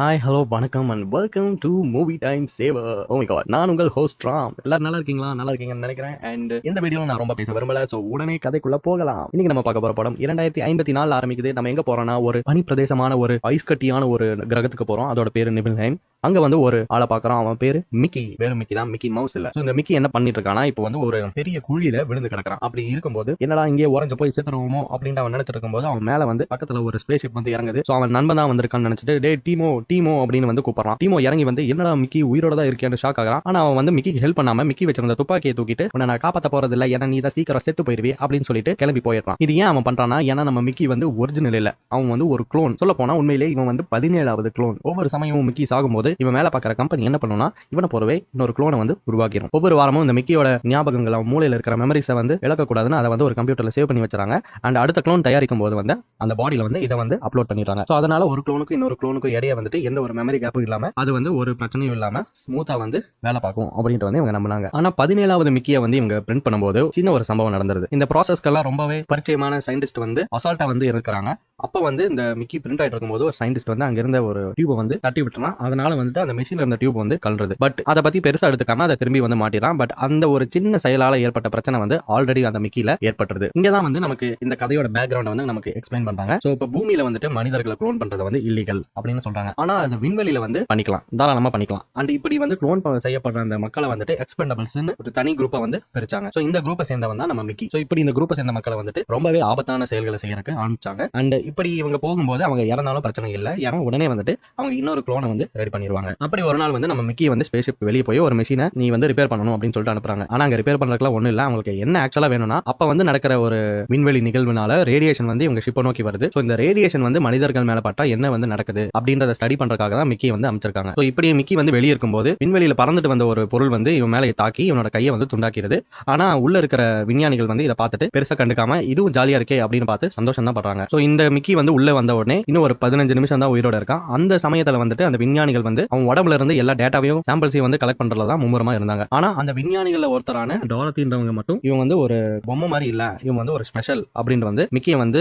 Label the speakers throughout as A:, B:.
A: Hi, hello, வணக்கம் and welcome to movie time saver. Oh my god, நான் உங்கள் host Ram. எல்லாரும் நல்லா இருக்கீங்களா? நல்லா இருக்கீங்கன்னு நினைக்கிறேன். அண்ட் இந்த வீடியோ நான் ரொம்ப பேச விரும்பல, ஸோ உடனே கதைக்குள்ள போகலாம். இன்னைக்கு நம்ம பார்க்க போற படம் 2054 ஆரம்பிக்குது. நம்ம எங்க போறோம்னா, ஒரு பனி பிரதேசமான ஒரு ஐஸ் கட்டியான ஒரு கிரகத்துக்கு போறோம். அதோட பேரு நிபில்ஹைம். அங்க வந்து ஒரு ஆளை பாக்குறோம். அவன் பேரு மிக்கி. வேறு மிக்கி தான், மிக்கி மவுஸ் இல்ல. இந்த மிக்கி என்ன பண்ணிட்டு இருக்கானா, இப்போ வந்து ஒரு பெரிய குழியில விழுந்து கிடக்குறான். அப்படி இருக்கும்போது என்னடா இங்கே உறைஞ்சு போய் செத்துருவோமோ அப்படின்னு அவன் நினைச்சிட்டு இருக்கும்போது அவன் மேல வந்து பக்கத்துல ஒரு ஸ்பேஸ் ஷிப் வந்து இறங்குது. ஸோ அவன் நண்பன் தான் வந்திருக்கான்னு நினைச்சிட்டு, டே டீமோ டீமோ அப்படின்னு வந்து கூப்பிடுறான். டீமோ இறங்கி வந்து என்னடா மிக்கி உயிரோட தான் இருக்கேன்னு ஷாக் ஆகிறான். ஆனா அவன் வந்து மிக்கி ஹெல்ப் பண்ணாம மிக்கி வச்சிருந்த துப்பாக்கியை தூக்கிட்டு, உன்னை நான் காப்பாற்ற போறது இல்ல, ஏன்னா நீ தான் சீக்கிரம் செத்து போயிருவே அப்படின்னு சொல்லிட்டு கிளம்பி போயிடுறான். இது ஏன் அவன் பண்றானா, ஏன்னா நம்ம மிக்கி வந்து ஒரிஜினல் இல்ல, அவன் வந்து ஒரு க்ளோன். சொல்ல போனா உண்மையிலே இவன் வந்து 17வது க்ளோன். ஒவ்வொரு சமயமும் மிக்கி சாகும்போது இவன் மேல பாக்குற கம்பெனி என்ன பண்ணுனா, இவனை போறவே இன்னொரு க்ளோனை வந்து உருவாக்கிடும். ஒவ்வொரு வாரமும் இந்த மிக்கியோட ஞாபகங்கள், அவன் மூளையில இருக்கிற மெமரிஸை வந்து இழக்கக்கூடாதுன்னு அதை வந்து ஒரு கம்ப்யூட்டர்ல சேவ் பண்ணி வச்சாங்க. அண்ட் அடுத்த க்ளோன் தயாரிக்கும் போது வந்து அந்த பாடியில வந்து இதை வந்து அப்லோட் பண்ணிடுறாங்க. ஸோ அதனால ஒரு க்ளோனுக்கு இன்னொரு க்ளோனுக்கு இடையே வந்துட்டு எந்த ஒரு மெமரி கேப்பும் இல்லாம அது வந்து ஒரு பிரச்சனையும் இல்லாம ஸ்மூத்தா வந்து வேலை பார்க்கும் அப்படின்ட்டு வந்து இவங்க நம்பினாங்க. ஆனா 17வது மிக்கியை வந்து இவங்க பிரிண்ட் பண்ணும்போது சின்ன ஒரு சம்பவம் நடந்தது. இந்த ப்ராசஸ்க்கெல்லாம் ரொம்பவே பரிச்சயமான சயின்டிஸ்ட் வந்து அசால்ட்டா வந்து இருக்கிறாங்க. அப்ப வந்து இந்த மிக்கி பிரிண்ட் ஆயிட்டு இருக்கும்போது ஒரு சயின்டிஸ்ட் வந்து அங்க இருந்த ஒரு டியூபை வந்து தட்டி விட்டுறான். அதனால வந்துட்டு அந்த மிஷின்ல இருந்த டியூப் வந்து கலருது. பட் அதை பத்தி பெருசா எடுத்துக்காம அதை திரும்பி வந்து மாட்டிறான். பட் அந்த ஒரு சின்ன செயலால ஏற்பட்ட பிரச்சனை வந்து ஆல்ரெடி அந்த மிக்கில ஏற்பட்டுருது. இங்கதான் வந்து நமக்கு இந்த கதையோட பேக்ரவுண்ட் வந்து நமக்கு எக்ஸ்பிளைன் பண்றாங்க. சோ இப்ப பூமியில வந்துட்டு மனிதர்களை க்ளோன் பண்றது வந்து இல்லீகல் அப்படின்னு சொல்றாங்க. ஆனா அது விண்வெளியில வந்து பண்ணிக்கலாம், தாராளமா பண்ணிக்கலாம். அண்ட் இப்படி வந்து க்ளோன் செய்யப்படுற அந்த மக்களை வந்துட்டு எக்ஸ்பெண்டபிள்ஸ்னு ஒரு தனி குரூப்பை வந்து பிரிச்சாங்க. சோ இந்த குரூப்பை சேர்ந்தவன் தான் நம்ம மிக்கி. சோ இப்படி இந்த குரூப்பை சேர்ந்த மக்களை வந்துட்டு ரொம்பவே ஆபத்தான செயல்களை செய்யறதுக்கு ஆரம்பிச்சாங்க. அண்ட் இப்படி இவங்க போகும்போது அவங்க இறந்தாலும் பிரச்சனை இல்லை, ஏன்னா உடனே வந்துட்டு அவங்க இன்னொரு க்ளோனை வந்து ரெடி பண்ணிடுவாங்க. அப்படி ஒரு நாள் வந்து நம்ம மிக்கி வந்து ஸ்பேஸ் ஷிப் வெளியே போய் ஒரு மிஷினை நீ வந்து ரிப்பேர் பண்ணணும் அப்படின்னு சொல்லிட்டு அனுப்புறாங்க. ஆனா அங்க ரிப்பேர் பண்றதுக்குலாம் ஒண்ணு இல்ல. அவங்களுக்கு என்ன ஆக்சுவலா வேணும்னா, அப்ப வந்து நடக்கிற ஒரு விண்வெளி நிகழ்வுனால ரேடியேஷன் வந்து இவங்க ஷிப்பை நோக்கி வருது. ஸோ இந்த ரேடியேஷன் வந்து மனிதர்கள் மேல பட்டா என்ன வந்து நடக்குது அப்படின்றத ஸ்டடி பண்றதுக்காக தான் மிக்கி வந்து அமைச்சிருக்காங்க. ஸோ இப்படி மிக்கி வந்து வெளியே இருக்கும்போது விண்வெளியில பறந்துட்டு வந்த ஒரு பொருள் வந்து இவன் மேலே தாக்கி இவனோட கையை வந்து துண்டாக்கிறது. ஆனா உள்ள இருக்கிற விஞ்ஞானிகள் வந்து இதை பார்த்துட்டு பெருசா கண்டுக்காம இதுவும் ஜாலியா இருக்கே அப்படின்னு பார்த்து சந்தோஷம் தான் பண்றாங்க. ஸோ இந்த மிக்கி வந்து உள்ள வந்த உடனே இன்னும் ஒரு 15 நிமிஷம் தான் உயிரோட இருக்கான். அந்த சமயத்துல வந்துட்டு அந்த விஞ்ஞானிகள் வந்து அவன் உடம்புல இருந்து எல்லா டேட்டாவையும் சாம்பிள்ஸையும் வந்து கலெக்ட் பண்றதுல தான் மும்முரமா இருந்தாங்க. ஆனா அந்த விஞ்ஞானிகள் ஒருத்தரான டாரத்தின்றவங்க மட்டும் இவன் வந்து ஒரு பொம்மை மாதிரி இல்ல, இவன் வந்து ஒரு ஸ்பெஷல் அப்படின்னு வந்து மிக்கியை வந்து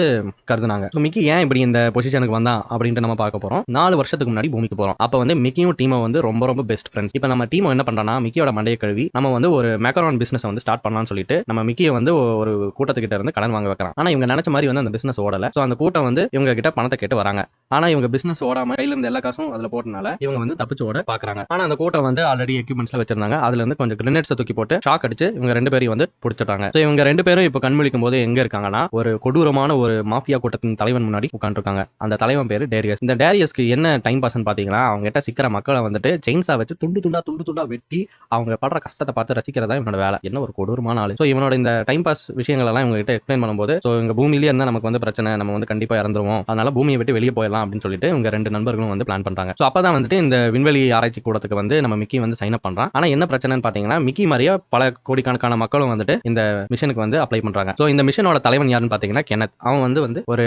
A: கருதுனாங்க. மிக்கி ஏன் இப்படி இந்த பொசிஷனுக்கு வந்தான் அப்படின்ட்டு நம்ம பார்க்க போறோம். 4 வருஷத்துக்கு முன்னாடி பூமிக்கு போறோம். அப்ப வந்து மிக்கியும் டீமோ வந்து ரொம்ப ரொம்ப பெஸ்ட் ஃப்ரெண்ட்ஸ். இப்போ நம்ம டீமோ என்ன பண்றானா, மிக்கியோட மண்டையை கழுவி நம்ம வந்து ஒரு மேக்கரான் பிசினஸ் வந்து ஸ்டார்ட் பண்ணலாம்னு சொல்லிட்டு நம்ம மிக்கியை வந்து ஒரு கூட்டத்துக்கிட்ட இருந்து கடன் வாங்க வைக்கிறான். ஆனா இவங்க நினைச்ச மாதிரி வந்து அந்த பிசினஸ் ஓடல. ஸோ அந்த கூட்டம் வந்து இவங்க கிட்ட பணத்தை கேட்டு வராங்க. ஆனா இவங்க பிசினஸ் ஓடாம கையில இருந்த எல்லா காசும் அதுல போட்டனால இவங்க வந்து தப்பிச்சு ஓட பாக்குறாங்க. ஆனா அந்த கூட்டம் வந்து ஆல்ரெடி எக்யூப்மெண்ட்ஸ்ல வச்சிருந்தாங்க. அதுல இருந்து கொஞ்சம் கிரனேட்ஸ் தூக்கி போட்டு ஷாக் அடிச்சு இவங்க 2 பேரையும் வந்து பிடிச்சிட்டாங்க. ஸோ இவங்க 2 பேரும் இப்போ கண்முழிக்கும் போது எங்க இருக்காங்கன்னா, ஒரு கொடூரமான ஒரு மாஃபியா கூட்டத்தின் தலைவன் முன்னாடி உட்காந்துருக்காங்க. அந்த தலைவன் பேரு டேரியஸ். இந்த டேரியஸ்க்கு என்ன டைம் பாஸ்ன்னு பாத்தீங்கன்னா, அவங்க கிட்ட சிக்கிற மக்களை வந்துட்டு செயின்ஸா வச்சு துண்டு துண்டா வெட்டி அவங்க படுற கஷ்டத்தை பார்த்து ரசிக்கிறதா இவனோட வேலை. என்ன ஒரு கொடூரமான ஆளு. ஸோ இவனோட இந்த டைம் பாஸ் விஷயங்கள் எல்லாம் இவங்க கிட்ட எக்ஸ்பிளைன் பண்ணும்போது, ஸோ இங்க பூமியிலேயே இருந்தா நமக்கு வந்து பிரச்சனை, நம்ம வந்து கண்டிப்பா இறந்துருவோம், அதனால பூமியை விட்டு வெளியே போயிடலாம் அப்படின்னு சொல்லிட்டு இவங்க 2 நண்பர்களும் வந்து பிளான் பண்றாங்க. ஸோ அப்பதான் வந்துட்டு இந்த விண்வெளி ஆராய்ச்சி கூடத்துக்கு வந்து நம்ம மிக்கி வந்து சைன் அப் பண்றான். ஆனா என்ன பிரச்சனைன்னு பாத்தீங்கன்னா, மிக்கி மாதிரியே பல கோடிக்கணக்கான மக்களும் வந்துட்டு இந்த மிஷனுக்கு வந்து அப்ளை பண்றாங்க. ஸோ இந்த மிஷனோட தலைவன் யாருன்னு பாத்தீங்கன்னா கெனத். அவன் வந்து ஒரு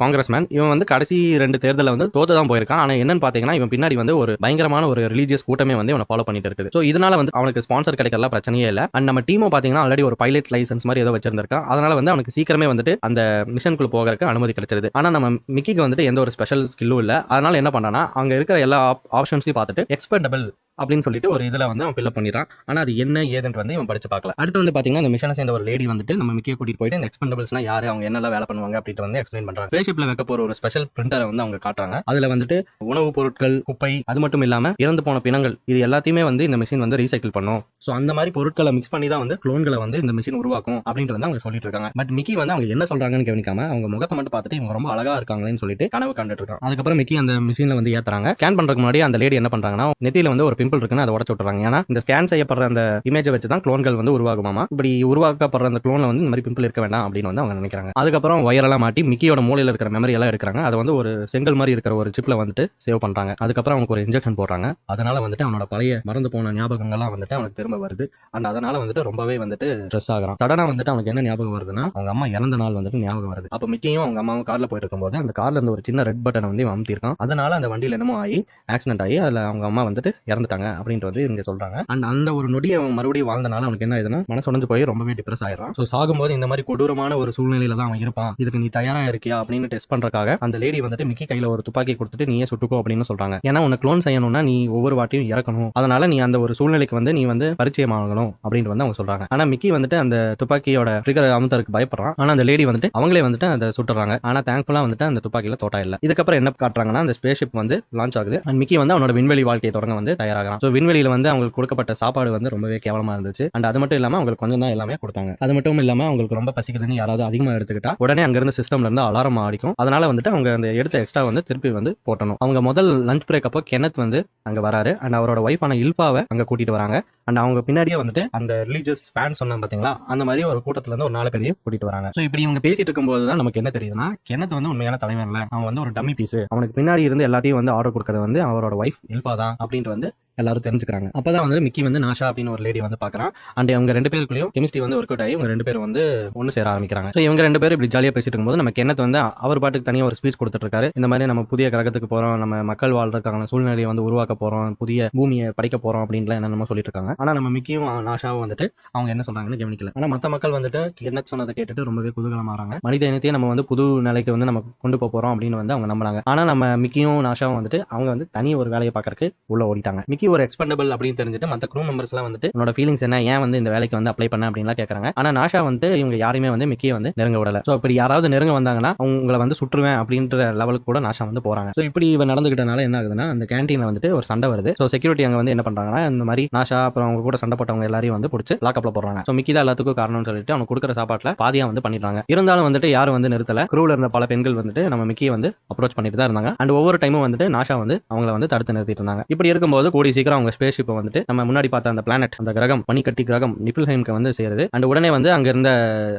A: காங்கிரஸ்மேன். இவன் வந்து கடைசி 2 தேர்தலில் வந்து தோத்து தான் போயிருக்கான். ஆனா என்னன்னு பாத்தீங்கன்னா, இவன் பின்னாடி வந்து ஒரு பயங்கரமான ஒரு ரிலீஜியஸ் கூட்டமே வந்து இவனை ஃபாலோ பண்ணிட்டு இருக்குது. ஸோ இதனால வந்து அவனுக்கு ஸ்பான்சர் கிடைக்கிறதுல பிரச்சனையே இல்லை. அண்ட் நம்ம டீமோ பாத்தீங்கன்னா ஆல்ரெடி ஒரு பைலட் லைசன்ஸ் மாதிரி ஏதோ வச்சிருந்திருக்கான். அதனால வந்து அவனுக்கு சீக்கிரமே வந்துட்டு அந்த மிஷனுக்குள்ள போகிறதுக்கு அனுமதி கிடைச்சிருது. ஆனா நம்ம மிக்கிக்கு வந்துட்டு எந்த ஒரு ஸ்பெஷல் ஸ்கில்லும் இல்லை. அதனால என்ன பண்றானா, அங்க இருக்கிற எல்லா ஆப்ஷன்ஸையும் பார்த்துட்டு எக்ஸ்பெண்டபிள் அப்படின்னு சொல்லிட்டு ஒரு இதுல வந்து அவன் ஃபில் பண்ணிடுறான். ஆனா அது என்ன ஏதுன்னு வந்து இவன் படிச்சு பார்க்கல. அடுத்து வந்து பாத்தீங்கன்னா, இந்த மிஷனை சேர்ந்த ஒரு லேடி வந்துட்டு நம்ம மிக்கியை கூட்டிட்டு போயிட்டு இந்த எக்ஸ்பெண்டபிள்ஸ்னா யாரு, அவங்க என்னெல்லாம் வேலை பண்ணுவாங்க அப்படின்ட்டு வந்து எக்ஸ்பிளைன் பண்றாங்க. ஸ்பேஸ்ஷிப்ல வைக்க போற ஒரு ஸ்பெஷல் பிரிண்டரை வந்து அவங்க காட்டுறாங்க. அதுல வந்துட்டு உணவுப் பொருட்கள், குப்பை, அது மட்டும் இல்லாம இறந்து போன பிணங்கள், இது எல்லாத்தையுமே வந்து இந்த மிஷின் வந்து ரீசைக்கிள் பண்ணும். ஸோ அந்த மாதிரி பொருட்களை மிக்ஸ் பண்ணி தான் வந்து குளோன்களை வந்து இந்த மிஷின் உருவாக்கும் அப்படின்ட்டு வந்து அவங்க சொல்லிட்டு இருக்காங்க. பட் மிக்கி வந்து அவங்க என்ன சொல்றாங்கன்னு கவனிக்காம அவங்க முகத்தை மட்டும் பார்த்துட்டு இவங்க ரொம்ப அழகா இருக்காங்கன்னு சொல்லிட்டு கனவு கண்டுட்டு இருக்காங்க. அதுக்கப்புறம் மிக்கி அந்த மிஷின்ல வந்து ஏத்துறாங்க. ஸ்கேன் பண்றதுக்கு முன்னாடி அந்த லேடி என்ன பண்றாங்கன்னா, நெத்தியில வந்து ஒரு பிம்பிள் இருக்குன்னு அதை உடச்சு விட்டுறாங்க. ஏன்னா இந்த ஸ்கேன் செய்யப்படுற அந்த இமேஜை வச்சு தான் குளோன்கள் வந்து உருவாகுமாமா. இப்படி உருவாக்கப்படுற அந்த குளோன்ல வந்து இந்த மாதிரி பிம்பிள் இருக்க வேண்டாம் அப்படின்னு வந்து அவங்க நினைக்கிறாங்க. அதுக்கப்புறம் வயரெல்லாம் மாட்டி மிக்கியோட மூலையில இருக்கிற மெமரி எல்லாம் எடுக்கிறாங்க. அதை வந்து ஒரு செங்கல் மாதிரி இருக்கிற ஒரு சிப்ல வந்துட்டு சேவ் பண்றாங்க. அதுக்கப்புறம் அவனுக்கு ஒரு இன்ஜெக்ஷன் போடுறாங்க. அதனால வந்துட்டு அவனோட பழைய மறந்து போன ஞாபகங்கள்லாம் வந்துட்டு அவனுக்கு திரும்ப வருது. அண்ட் அதனால வந்துட்டு ரொம்பவே வந்துட்டு ஸ்ட்ரெஸ் ஆகிறான். சடனா வந்துட்டு அவனுக்கு என்ன ஞாபகம் வருதுன்னா, அவங்க அம்மா இறந்த நாள் வந்துட்டு ஞாபகம் வருது. அப்ப மிக்கியும் அவங்க அம்மாவும் கார்ல போயிட்டு இருக்கும்போது அந்த கார்ல இருந்து ஒரு சின்ன ரெட் பட்டனை வந்து அமுத்திருக்கான். அதனால அந்த வண்டியில என்னமோ ஆகி ஆக்சிடென்ட் ஆகி அதுல அவங்க அம்மா வந்துட்டு இறந்துட்டாங்க. பண்ணிட்டாங்க அப்படின்ட்டு வந்து இங்க சொல்றாங்க. அண்ட் அந்த ஒரு நொடி அவன் மறுபடியும் வாழ்ந்தனால அவனுக்கு என்ன ஆயிடுதுன்னா மனசுடைஞ்சு போய் ரொம்பவே டிப்ரெஸ் ஆயிடுறான். ஸோ சாகும்போது இந்த மாதிரி கொடூரமான ஒரு சூழ்நிலையில தான் அவன் இருப்பான், இதுக்கு நீ தயாரா இருக்கியா அப்படின்னு டெஸ்ட் பண்றதுக்காக அந்த லேடி வந்துட்டு மிக்கி கையில ஒரு துப்பாக்கி கொடுத்துட்டு நீயே சுட்டுக்கோ அப்படின்னு சொல்றாங்க. ஏன்னா உன்னை க்ளோன் செய்யணும்னா நீ ஒவ்வொரு வாட்டியும் இறக்கணும், அதனால நீ அந்த ஒரு சூழ்நிலைக்கு வந்து நீ வந்து பரிச்சயம் ஆகணும் அப்படின்னு வந்து அவங்க சொல்றாங்க. ஆனா மிக்கி வந்துட்டு அந்த துப்பாக்கியோட ட்ரிகர் அமுத்தருக்கு பயப்படுறான். ஆனா அந்த லேடி வந்துட்டு அவங்களே வந்துட்டு அதை சுட்டுறாங்க. ஆனா தேங்க்ஃபுல்லா வந்துட்டு அந்த துப்பாக்கியில தோட்டா இல்ல. இதுக்கப்புறம் என்ன காட்டுறாங்கன்னா அந்த ஸ்பேஸ் ஷிப் வந்து லான்ச் ஆகுது. அண்ட் மிக்கி வந்து அவனோட விண்வெளி வாழ்க்கையை தொடங்க வந்து தயாராகிறான். ஸோ விண்வெளியில வந்து அவங்களுக்கு கொடுக்கப்பட்ட சாப்பாடு வந்து ரொம்பவே கேவலமா இருந்துச்சு. அண்ட் அது மட்டும் இல்லாம அவங்களுக்கு கொஞ்சம் தான் எல்லாமே கொடுத்தாங்க. அது மட்டும் இல்லாம அவங்களுக்கு ரொம்ப பசிக்குதுன்னு யாராவது அதிகமா எடுத்துக்கிட்டா உடனே அங்க இருந்த சிஸ்டம்ல இருந்து அலாரம் அடிக்கும். அதனால வந்துட்டு அவங்க அந்த எடுத்த எக்ஸ்ட்ரா வந்து திருப்பி வந்து போட்டணும். அவங்க முதல் லஞ்ச் பிரேக் அப்போ கெனத் வந்து அங்க வராரு. அண்ட் அவரோட ஒய்ஃபான இல்பாவை அங்க கூட்டிட்டு வராங்க. அண்ட் அவங்க பின்னாடியே வந்துட்டு அந்த ரிலீஜியஸ் ஃபேன் சொன்ன பாத்தீங்களா, அந்த மாதிரி ஒரு கூட்டத்துல இருந்து ஒரு 4 பேரையும் கூட்டிட்டு வராங்க. ஸோ இப்படி இவங்க பேசிட்டு இருக்கும்போது தான் நமக்கு என்ன தெரியுதுன்னா கெனத் வந்து உண்மையான தலைவன் இல்ல, அவன் வந்து ஒரு டம்மி பீஸ். அவனுக்கு பின்னாடி இருந்து எல்லாத்தையும் வந்து ஆர்டர் கொடுக்கறது வந்து அவரோட ஒய்ஃப் இல்பா தான் அப்படின்ட்டு வந்து எல்லாரும் தெரிஞ்சுக்கிறாங்க. அப்பதான் வந்து மிக்கி வந்து நாஷா அப்படின்னு ஒரு லேடி வந்து பாக்குறான். அண்ட் அவங்க 2 பேருக்குள்ளயும் கெமிஸ்ட்ரி வந்து ஒர்க் அவுட் ஆகி இவங்க 2 பேரும் வந்து ஒன்னு சேர ஆரம்பிக்கிறாங்க. ஸோ இவங்க 2 பேரும் இப்படி ஜாலியா பேசிட்டு இருக்கும்போது நம்ம கென்னத் வந்து அவர் பாட்டுக்கு தனியாக ஒரு ஸ்பீச் கொடுத்துட்டு இருக்காரு. இந்த மாதிரி நம்ம புதிய கிரகத்துக்கு போறோம், நம்ம மக்கள் வாழ்றதுக்கான சூழ்நிலையை வந்து உருவாக்க போறோம், புதிய பூமியை படைக்க போறோம் அப்படின்லாம் என்னென்னமோ சொல்லிட்டு இருக்காங்க. ஆனா நம்ம மிக்கியும் நாஷாவும் வந்துட்டு அவங்க என்ன சொல்றாங்கன்னு கவனிக்கல. ஆனா மற்ற மக்கள் வந்துட்டு கென்னத் சொன்னதை கேட்டுட்டு ரொம்பவே குதூகலமாறாங்க. மனித இனத்தையே நம்ம வந்து புது நிலைக்கு வந்து நம்ம கொண்டு போறோம் அப்படின்னு வந்து அவங்க நம்புறாங்க. ஆனா நம்ம மிக்கியும் நாஷாவும் வந்துட்டு அவங்க வந்து தனி ஒரு வேலையை பார்க்கறதுக்கு உள்ள ஓடிட்டாங்க. மிக்கி ஒரு எக்ஸ்பெண்டபிள் அப்படின்னு தெரிஞ்சுட்டு மற்ற க்ரூ மெம்பர்ஸ் எல்லாம் வந்துட்டு உன்னோட ஃபீலிங்ஸ் என்ன, ஏன் வந்து இந்த வேலைக்கு வந்து அப்ளை பண்ண அப்படின்லாம் கேட்கறாங்க. ஆனா நாஷா வந்து இவங்க யாருமே வந்து மிக்கியை வந்து நெருங்க விடல. ஸோ இப்படி யாராவது நெருங்க வந்தாங்கன்னா அவங்களை வந்து சுற்றுவேன் அப்படின்ற லெவலுக்கு கூட நாஷா வந்து போறாங்க. ஸோ இப்படி இவன் நடந்துகிட்டனால என்ன ஆகுதுன்னா அந்த கேண்டீன்ல வந்துட்டு ஒரு சண்டை வருது. ஸோ செக்யூரிட்டி அங்க வந்து என்ன பண்றாங்கன்னா இந்த மாதிரி நாஷா அப்புறம் அவங்க கூட சண்டை போட்டவங்க எல்லாரையும் வந்து பிடிச்சி லாக்அப்ல போடுறாங்க. ஸோ மிக்கி தான் எல்லாத்துக்கும் காரணம்னு சொல்லிட்டு அவங்க கொடுக்குற சாப்பாட்டுல பாதியா வந்து பண்ணிடுறாங்க. இருந்தாலும் வந்துட்டு யாரும் வந்து நிறுத்தல. க்ரூல இருந்த பல பெண்கள் வந்துட்டு நம்ம மிக்கியை வந்து அப்ரோச் பண்ணிட்டு தான் இருந்தாங்க. அண்ட் ஒவ்வொரு டைமும் வந்துட்டு நாஷா வந்து அவங்களை வந்து தடுத்து நிறுத்திட்டு இருந்தாங்க. இப்படி இருக்கும்போது கூடி சீக்கிரம் அவங்க ஸ்பேஸ் ஷிப் வந்துட்டு நம்ம முன்னாடி பார்த்த அந்த பிளானட், அந்த கிரகம், பனிக்கட்டி கிரகம் நிபில்ஹெய்ம்க்கு வந்து சேருது. அண்ட் உடனே வந்து அங்க இருந்த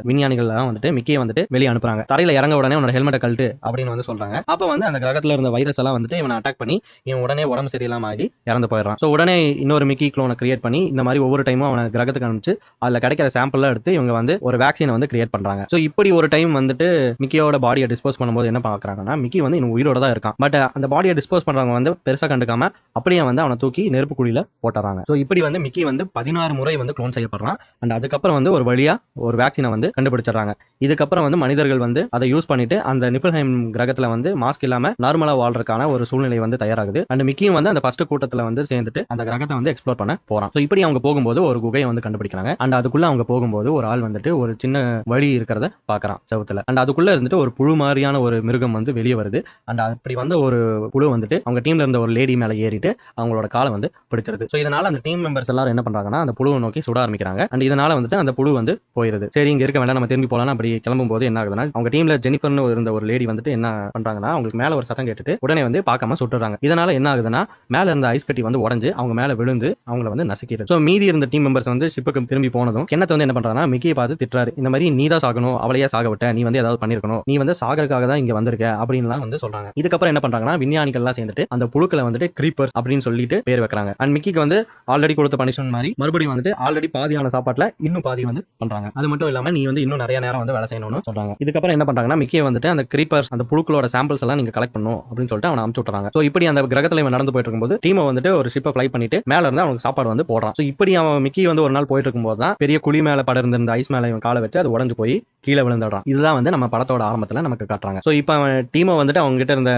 A: விஞ்ஞானிகள் எல்லாம் வந்துட்டு மிக்கியை வந்துட்டு வெளியே அனுப்புறாங்க. தரையில இறங்க உடனே உன்னோட ஹெல்மெட்டை கழட்டு அப்படின்னு வந்து சொல்றாங்க. அப்ப வந்து அந்த கிரகத்துல இருந்த வைரஸ் எல்லாம் வந்துட்டு இவனை அட்டாக் பண்ணி இவன் உடனே உடம்பு சரியில்லாம ஆகி இறந்து போயிடறான். ஸோ உடனே இன்னொரு மிக்கி க்ளோனை கிரியேட் பண்ணி இந்த மாதிரி ஒவ்வொரு டைமும் அவனை கிரகத்துக்கு அனுப்பிச்சு அதுல கிடைக்கிற சாம்பிள் எடுத்து இவங்க வந்து ஒரு வேக்சினை வந்து கிரியேட் பண்றாங்க. ஸோ இப்படி ஒரு டைம் வந்துட்டு மிக்கியோட பாடியை டிஸ்போஸ் பண்ணும்போது என்ன பாக்குறாங்கன்னா மிக்கி வந்து இன்னும் உயிரோட தான் இருக்கான். பட் அந்த பாடியை டிஸ்போஸ் பண்றவங்க வந்து பெருசா கண்டுக்காம அப்படியே வந்து அவனை தூக்கி நெருப்பு குழியில போட்டுறாங்க. ஸோ இப்படி வந்து மிக்கி வந்து 16 முறை வந்து க்ளோன் செய்யப்படுறான். அண்ட் அதுக்கப்புறம் வந்து ஒரு வழியா ஒரு வேக்சினை வந்து கண்டுபிடிச்சிடறாங்க. இதுக்கப்புறம் வந்து மனிதர்கள் வந்து அதை யூஸ் பண்ணிட்டு அந்த நிபில்ஹெய்ம் கிரகத்துல வந்து மாஸ்க் இல்லாம நார்மலா வாழ்றதுக்கான ஒரு சூழ்நிலை வந்து தயாராகுது. அண்ட் மிக்கியும் வந்து அந்த ஃபர்ஸ்ட் கூட்டத்துல வந்து சேர்ந்துட்டு அந்த கிரகத்தை வந்து எக்ஸ்ப்ளோர் பண்ண போறான். ஸோ இப்படி அவங்க போகும்போது ஒரு குகையை வந்து கண்டுபிடிக்கிறாங்க. அண்ட் அதுக்குள்ள அவங்க போகும்போது ஒரு ஆள் வந்துட்டு ஒரு சின்ன வழி இருக்கிறத பாக்குறான் செவுத்துல. அண்ட் அதுக்குள்ள இருந்துட்டு ஒரு புழு மாதிரியான ஒரு மிருகம் வந்து வெளியே வருது. அண்ட் அப்படி வந்து ஒரு புழு வந்துட்டு அவங்க டீம்ல இருந்த ஒரு லேடி மேல ஏறிட்டு அவங்களோட காலை வந்து பிடிச்சிருது. ஸோ இதனால அந்த டீம் மெம்பர்ஸ் எல்லாரும் என்ன பண்றாங்கன்னா அந்த புழுவை நோக்கி சுட ஆரம்பிக்கிறாங்க. அண்ட் இதனால வந்துட்டு அந்த புழு வந்து போயிருது. சரி இங்க இருக்க வேண்டாம், நம்ம திரும்பி போலாம். அப்படி கிளம்பும் போது என்ன ஆகுதுன்னா அவங்க டீம்ல ஜெனிஃபர்னு இருந்த ஒரு லேடி வந்துட்டு என்ன பண்றாங்கன்னா அவங்களுக்கு மேல ஒரு சத்தம் கேட்டுட்டு உடனே வந்து பார்க்காம சுட்டுறாங்க. இதனால என்ன ஆகுதுன்னா மேல இருந்த ஐஸ் கட்டி வந்து உடஞ்சு அவங்க மேல விழுந்து அவங்களை வந்து நசுக்கிறது. ஸோ மீதி இருந்த டீம் மெம்பர்ஸ் வந்து ஷிப்புக்கு திரும்பி போனதும் கென்னத் வந்து என்ன பண்றாங்கன்னா மிக்கியை பார்த்து திட்டுறாரு. இந்த மாதிரி நீ தான் சாகணும், அவளையே சாக விட்ட, நீ வந்து ஏதாவது பண்ணிருக்கணும், நீ வந்து சாகறதுக்காக தான் இங்க வந்திருக்க அப்படின்லாம் வந்து சொல்றாங்க. இதுக்கப்புறம் என்ன பண்றாங்கன்னா விஞ்ஞானிகள் எல்லாம் சேர்ந்துட்டு அந்த புழுக்களை வந்துட்டு கிரீப்பர்ஸ் அப்படின்னு சொல்லிட்டு பேர் வைக்கிறாங்க. அண்ட் மிக்கிக்கு வந்து ஆல்ரெடி கொடுத்த பனிஷ்மென்ட் மாதிரி மறுபடியும் வந்துட்டு ஆல்ரெடி பாதியான சாப்பாட்டுல இன்னும் பாதி வந்து பண்றாங்க. அது மட்டும் இல்லாம நீ வந்து இன்னும் நிறைய நேரம் வந்து வேலை செய்யணும்னு சொல்றாங்க. இதுக்கப்புறம் என்ன பண்றாங்கன்னா மிக்கியை வந்துட்டு அந்த கிரீப்பர்ஸ் அந்த புழுக்களோட சாம்பிள்ஸ் எல்லாம் நீங்க கலெக்ட் பண்ணும் அப்படின்னு சொல்லிட்டு அவனை அனுப்பிச்சு விட்டுறாங்க. ஸோ இப்படி அந்த கிரகத்துல இவன் நடந்து போயிட்டு இருக்கும்போது டீமை வந்துட்டு ஒரு ஷிப்பை ஃபிளை பண்ணிட்டு மேல இருந்து அவனுக்கு சாப்பாடு வந்து போடுறான். ஸோ இப்படி அவன் மிக்கி வந்து ஒரு நாள் போயிட்டு இருக்கும்போது தான் பெரிய குழி மேல படர்ந்து இந்த ஐஸ் மேல இவன் காலை வச்சு அது உடஞ்சு போய் கீழே விழுந்துடுறான். இதுதான் வந்து நம்ம படத்தோட ஆரம்பத்துல நமக்கு காட்டுறாங்க. ஸோ இப்போ அவன் டீமை வந்துட்டு அவங்க கிட்ட இருந்த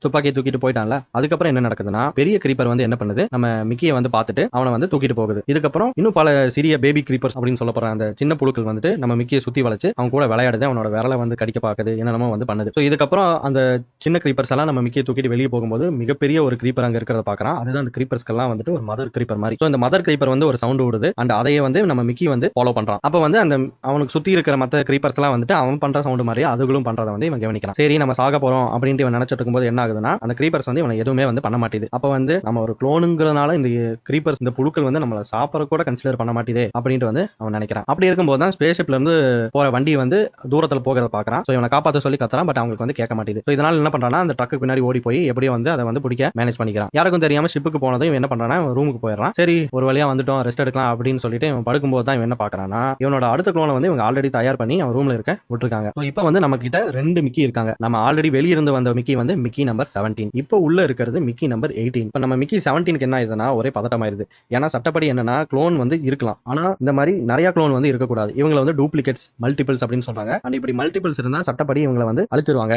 A: துப்பாக்கியை தூக்கிட்டு போயிட்டான்ல. அதுக்கப்புறம் என்ன நடக்குதுன்னா பெரிய கிரீப்பர் வந்து என்ன பண்ணுது நம்ம மிக்கியை வந்து பார்த்துட்டு அவனை வந்து தூக்கிட்டு போகுது. இதுக்கப்புறம் இன்னும் பல சிறிய பேபி கிரீப்பர்ஸ் அப்படின்னு சொல்லப்படுற அந்த சின்ன புழுக்கள் வந்துட்டு நம்ம மிக்கியை சுத்தி வளைச்சு அவன் கூட விளையாடுது, அவனோட விரலை வந்து கடிக்க பார்க்குது, என்னென்னமோ வந்து பண்ணுது. ஸோ இதுக்கப்புறம் அந்த சின்ன கிரீப்பர்ஸ் எல்லாம் நம்ம மிக்கியை தூக்கிட்டு வெளியே போகும்போது மிகப்பெரிய ஒரு கிரீப்பர் அங்க இருக்கிறத பார்க்கறான். அதுதான் அந்த கிரீப்பர்ஸ்க்கெல்லாம் வந்துட்டு ஒரு மதர் கிரீப்பர் மாதிரி. ஸோ இந்த மதர் கிரீப்பர் வந்து ஒரு சவுண்ட் விடுது. அண்ட் அதையே வந்து நம்ம மிக்கி வந்து ஃபாலோ பண்றான். அப்ப வந்து அந்த அவனுக்கு சுத்தி இருக்கிற மற்ற கிரீப்பர்ஸ் எல்லாம் வந்துட்டு அவன் பண்ற சவுண்ட் மாதிரி அதுகளும் பண்றதை வந்து இவன் கவனிக்கிறான். சரி நம்ம சாக போறோம் அப்படின்ட்டு இவன் நினைச்சிட்டு இருக்கும்போது என்ன ஆகுதுன்னா அந்த கிரீப்பர்ஸ் வந்து இவனை எதுவுமே வந்து பண்ண மாட்டேது. அப்ப வந்து நம்ம ஒரு குளோனுங்கிறதுனால இந்த கிரீப்பர்ஸ் இந்த புழுக்கள் வந்து நம்மள சாப்பிட கூட கன்சிடர் பண்ண மாட்டேதே அப்படின்ட்டு வந்து அவன் நினைக்கிறான். அப்படி இருக்கும்போது தான் ஸ்பேஸ் ஷிப்ல இருந்து போற வண்டி வந்து தூரத்துல போகிறத பாக்குறான். ஸோ இவனை காப்பாற்ற சொல்லி கத்துறான். பட் அவங்களுக்கு வந்து கேட்க மாட்டேது. ஸோ இதனால என்ன பண்றான்னா அந்த ட்ரக்கு பின்னாடி ஓடி போய் எப்படியோ வந்து அதை வந்து பிடிக்க மேனேஜ் பண்ணிக்கிறான். யாருக்கும் தெரியாம ஷிப்புக்கு போனதும் இவன் என்ன பண்றான்னா ரூமுக்கு போயிடறான். சரி ஒரு வழியா வந்துட்டோம், ரெஸ்ட் எடுக்கலாம் அப்படின்னு சொல்லிட்டு இவன் படுக்கும்போது தான் இவன் என்ன பாக்குறான்னா இவனோட அடுத்த குளோனை வந்து இவங்க ஆல்ரெடி தயார் பண்ணி அவன் ரூம்ல இருக்க விட்டுருக்காங்க. ஸோ இப்போ வந்து நம்ம கிட்ட 2 மிக்கி இருக்காங்க. நம்ம ஆல்ரெடி வெளியிருந்து வந்த மிக்கி வந்து மிக்கி நம்பர் 17. இப்போ உள்ள இருக்கிறது மிக்கி நம்பர் 18. இப்போ நம்ம மிக்கி 17 என்ன ஆயிடுதுன்னா ஒரே பதட்டமாயிருது. ஏன்னா சட்டப்படி என்னன்னா க்ளோன் வந்து இருக்கலாம், ஆனா இந்த மாதிரி நிறைய க்ளோன் வந்து இருக்கக்கூடாது. இவங்களை வந்து டூப்ளிகேட்ஸ் மல்டிபிள்ஸ் அப்படின்னு சொல்றாங்க. அண்ட் இப்படி மல்டிபிள்ஸ் இருந்தா சட்டப்படி இவங்களை வந்து அழிச்சிருவாங்க.